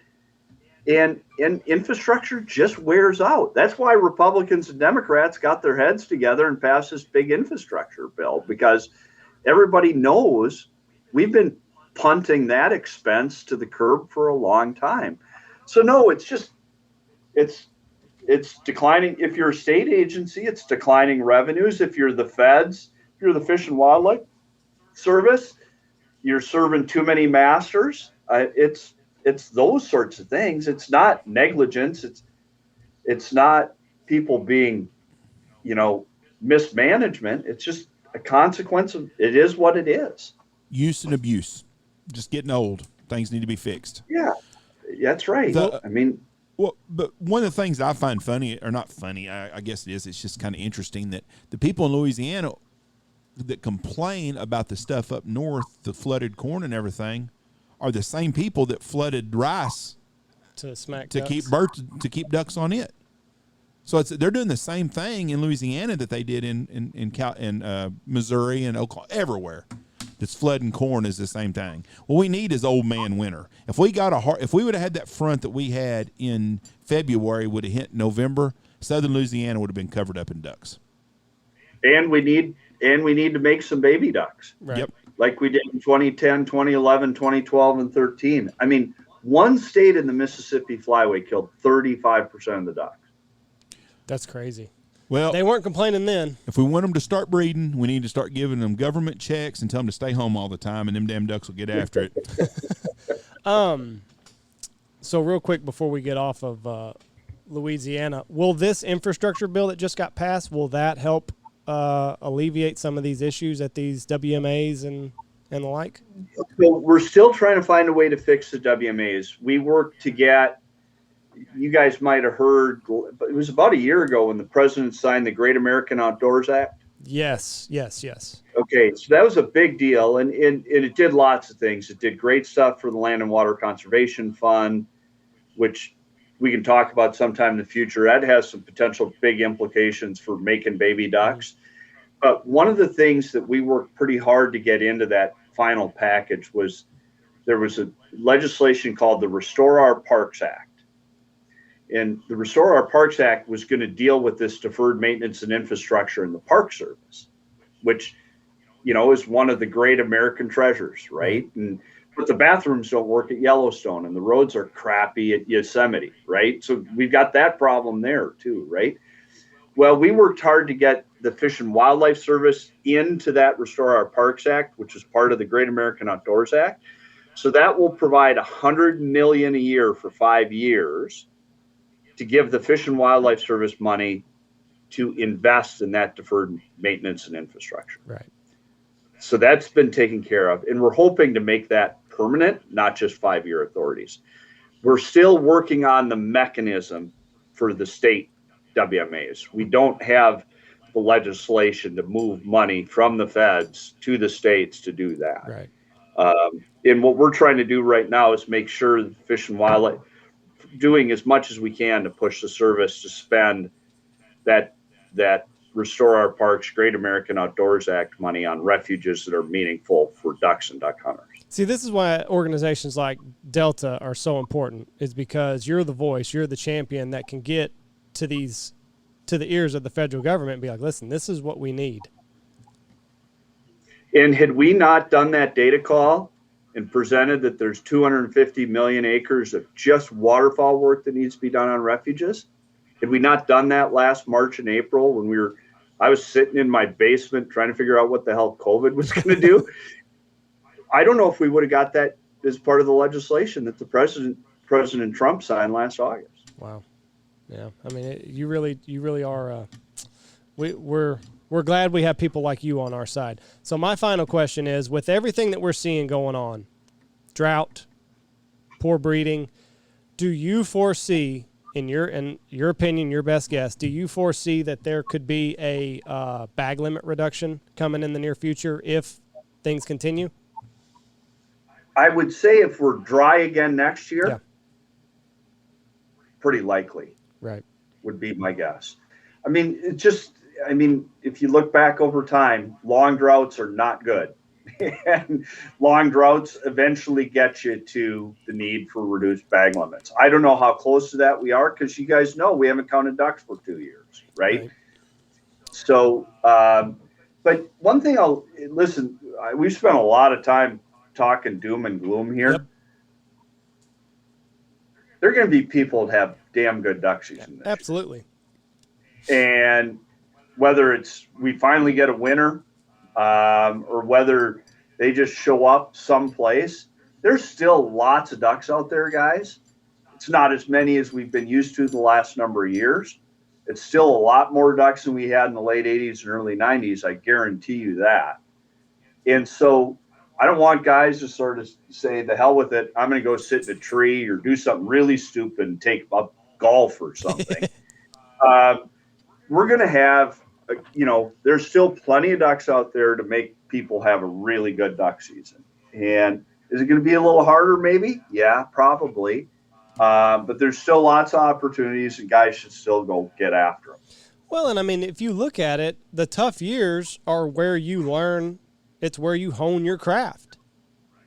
And infrastructure just wears out. That's why Republicans and Democrats got their heads together and passed this big infrastructure bill, because everybody knows we've been punting that expense to the curb for a long time. So no, it's declining. If you're a state agency, it's declining revenues. If you're the feds, if you're the Fish and Wildlife Service, you're serving too many masters. It's those sorts of things. It's not negligence. It's not people being, you know, mismanagement. It's just a consequence of it is what it is. Use and abuse. Just getting old. Things need to be fixed. Yeah, that's right. Well, but one of the things I find funny, or not funny, I guess it is, it's just kind of interesting that the people in Louisiana that complain about the stuff up north, the flooded corn and everything, are the same people that flooded rice to keep ducks on it. So they're doing the same thing in Louisiana that they did in Missouri and Oklahoma, everywhere. That's flooding corn is the same thing. What we need is old man winter. If we would have had that front that we had in February would have hit November, southern Louisiana would have been covered up in ducks. And we need to make some baby ducks. Right. Yep. Like we did in 2010, 2011, 2012, and 13. I mean, one state in the Mississippi flyway killed 35% of the ducks. That's crazy. Well, They weren't complaining then. if we want them to start breeding, we need to start giving them government checks and tell them to stay home all the time, and them damn ducks will get after it. So real quick before we get off of Louisiana, will this infrastructure bill that just got passed, will that help alleviate some of these issues at these WMAs and the like? So we're still trying to find a way to fix the WMAs. We worked to get, you guys might have heard, but it was about a year ago when the president signed the Great American Outdoors Act. Yes. Okay, so that was a big deal, and it did lots of things. It did great stuff for the Land and Water Conservation Fund, which we can talk about sometime in the future. That has some potential big implications for making baby ducks. But one of the things that we worked pretty hard to get into that final package was there was a legislation called the Restore Our Parks Act. And the Restore Our Parks Act was going to deal with this deferred maintenance and infrastructure in the Park Service, which, is one of the great American treasures, right? But the bathrooms don't work at Yellowstone and the roads are crappy at Yosemite, right? So we've got that problem there too, right? Well, we worked hard to get the Fish and Wildlife Service into that Restore Our Parks Act, which is part of the Great American Outdoors Act. So that will provide $100 million a year for 5 years to give the Fish and Wildlife Service money to invest in that deferred maintenance and infrastructure. Right. So that's been taken care of. And we're hoping to make that permanent, not just 5-year authorities. We're still working on the mechanism for the state WMAs. We don't have the legislation to move money from the feds to the states to do that. Right. And what we're trying to do right now is make sure that Fish and Wildlife doing as much as we can to push the service to spend that Restore Our Parks Great American Outdoors Act money on refuges that are meaningful for ducks and duck hunters. See, this is why organizations like Delta are so important, is because you're the voice, you're the champion that can get to the ears of the federal government and be like, listen, this is what we need. And had we not done that data call and presented that there's 250 million acres of just waterfowl work that needs to be done on refuges, had we not done that last March and April when I was sitting in my basement trying to figure out what the hell COVID was going to do, I don't know if we would have got that as part of the legislation that the President Trump signed last August. Wow. Yeah. I mean, you really are. We're glad we have people like you on our side. So my final question is, with everything that we're seeing going on, drought, poor breeding, do you foresee, in your opinion, your best guess, do you foresee that there could be a bag limit reduction coming in the near future if things continue? I would say if we're dry again next year, Yeah. Pretty likely. Right. Would be my guess. I mean, if you look back over time, long droughts are not good. And long droughts eventually get you to the need for reduced bag limits. I don't know how close to that we are, because you guys know we haven't counted ducks for 2 years, right? So, but one thing we've spent a lot of time talking doom and gloom here. Yep. There are going to be people that have damn good duck season this year. Absolutely. And whether it's we finally get a winner, or whether they just show up someplace, there's still lots of ducks out there, guys. It's not as many as we've been used to the last number of years. It's still a lot more ducks than we had in the late 80s and early 90s. I guarantee you that. And so I don't want guys to sort of say, the hell with it, I'm going to go sit in a tree or do something really stupid and take up golf or something. We're going to have, there's still plenty of ducks out there to make people have a really good duck season. And is it going to be a little harder? Maybe. Yeah, probably. But there's still lots of opportunities, and guys should still go get after them. Well, and I mean, if you look at it, the tough years are where you learn. It's where you hone your craft.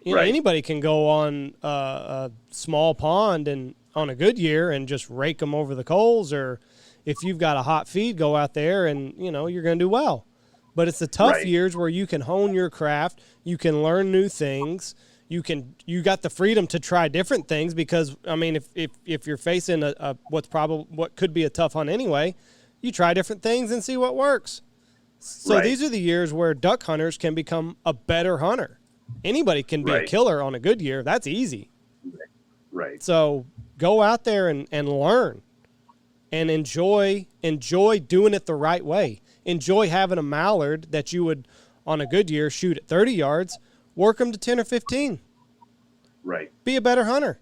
You know, Right. anybody can go on a small pond and on a good year and just rake them over the coals, or if you've got a hot feed, go out there and, you know, you're going to do well. But it's the tough Right. years where you can hone your craft, you can learn new things, you got the freedom to try different things, because I mean, if you're facing what could be a tough hunt anyway, you try different things and see what works. So Right. these are the years where duck hunters can become a better hunter. Anybody can be a Right. killer on a good year. That's easy. Right. So go out there and learn and enjoy doing it the right way. Enjoy having a mallard that you would, on a good year, shoot at 30 yards, work them to 10 or 15. Right. Be a better hunter.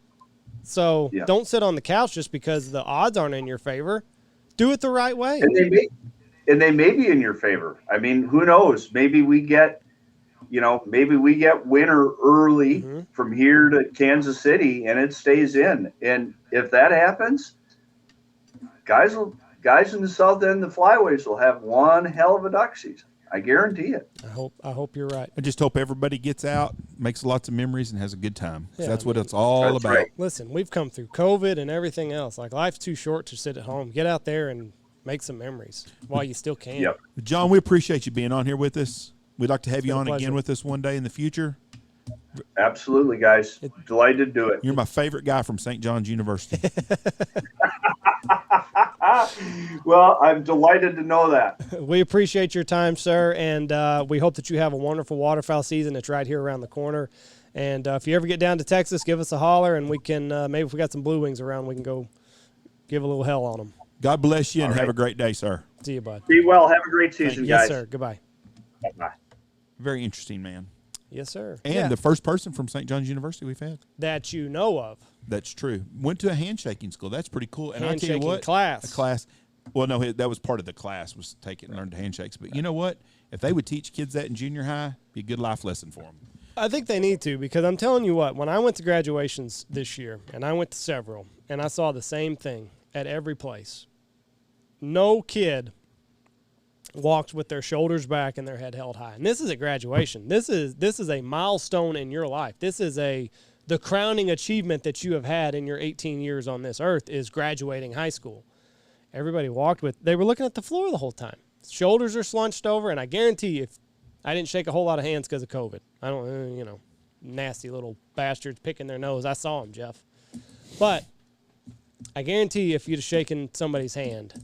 So Yeah. don't sit on the couch just because the odds aren't in your favor. Do it the right way. And they may be in your favor. I mean, who knows? Maybe we get winter early from here to Kansas City, and it stays in. And if that happens, guys in the south end of the flyways will have one hell of a duck season. I guarantee it. I hope you're right. I just hope everybody gets out, makes lots of memories, and has a good time. 'Cause Yeah, that's I what mean, it's all that's about. right. Listen, we've come through COVID and everything else. Like, life's too short to sit at home. Get out there and make some memories while you still can. Yep. John, we appreciate you being on here with us. We'd like to have you been a on pleasure. again with us one day in the future. Absolutely, guys. Delighted to do it. You're my favorite guy from St. John's University. Well, I'm delighted to know that. We appreciate your time, sir, and we hope that you have a wonderful waterfowl season. It's right here around the corner. And if you ever get down to Texas, give us a holler, and we can maybe if we got some blue wings around, we can go give a little hell on them. God bless you and All have right. a great day, sir. See you, bud. Be well. Have a great season, Yes, guys. sir. Goodbye. Bye. Very interesting man. Yes, sir. And Yeah, the first person from St. John's University we've had. that you know of. That's true. Went to a handshaking school. That's pretty cool. And I tell you Handshaking what, class. a class. Well, no, that was part of the class was take it and learn the handshakes. But you know what? If they would teach kids that in junior high, it'd be a good life lesson for them. I think they need to, because I'm telling you what, when I went to graduations this year, and I went to several, and I saw the same thing at every place. No kid walks with their shoulders back and their head held high. And this is a graduation. This is a milestone in your life. This is the crowning achievement that you have had in your 18 years on this earth is graduating high school. Everybody they were looking at the floor the whole time. Shoulders are slunched over, and I guarantee you, if I didn't shake a whole lot of hands because of COVID. I don't, nasty little bastards picking their nose. I saw them, Jeff. But I guarantee you, if you'd have shaken somebody's hand,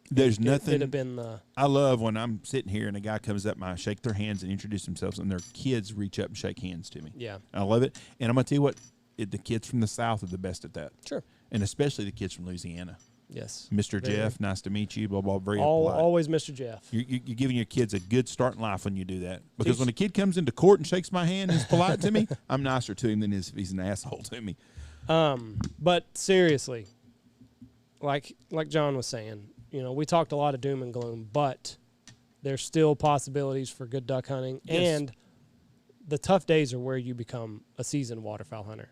There's it'd nothing. have been the. I love when I'm sitting here and a guy comes up and I shake their hands and introduce themselves, and their kids reach up and shake hands to me. Yeah. I love it. And I'm going to tell you what, the kids from the South are the best at that. Sure. And especially the kids from Louisiana. Yes. Mr. Very. Jeff, nice to meet you, blah, blah, very polite. Always Mr. Jeff. You're giving your kids a good start in life when you do that. Because Teach- when a kid comes into court and shakes my hand and is polite to me, I'm nicer to him than if he's an asshole to me. But seriously, like John was saying, we talked a lot of doom and gloom, but there's still possibilities for good duck hunting. Yes. And the tough days are where you become a seasoned waterfowl hunter.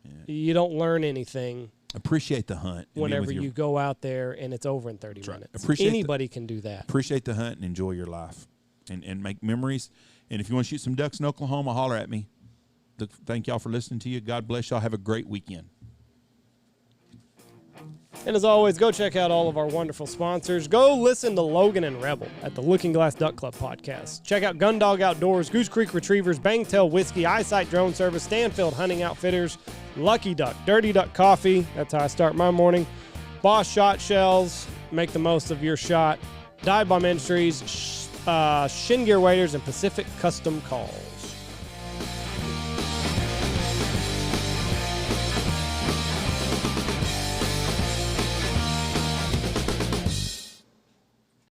Yeah. You don't learn anything Appreciate the hunt. and being whenever with your- you go out there and it's over in 30 right. minutes. Appreciate Anybody can do that. Appreciate the hunt and enjoy your life and make memories. And if you want to shoot some ducks in Oklahoma, holler at me. Thank y'all for listening to you. God bless y'all. Have a great weekend. And as always, go check out all of our wonderful sponsors. Go listen to Logan and Rebel at the Looking Glass Duck Club podcast. Check out Gundog Outdoors, Goose Creek Retrievers, Bangtail Whiskey, Eyesight Drone Service, Stanfield Hunting Outfitters, Lucky Duck, Dirty Duck Coffee. That's how I start my morning. Boss Shot Shells. Make the most of your shot. Dive Bomb Industries, Shin Gear Waders, and Pacific Custom Calls.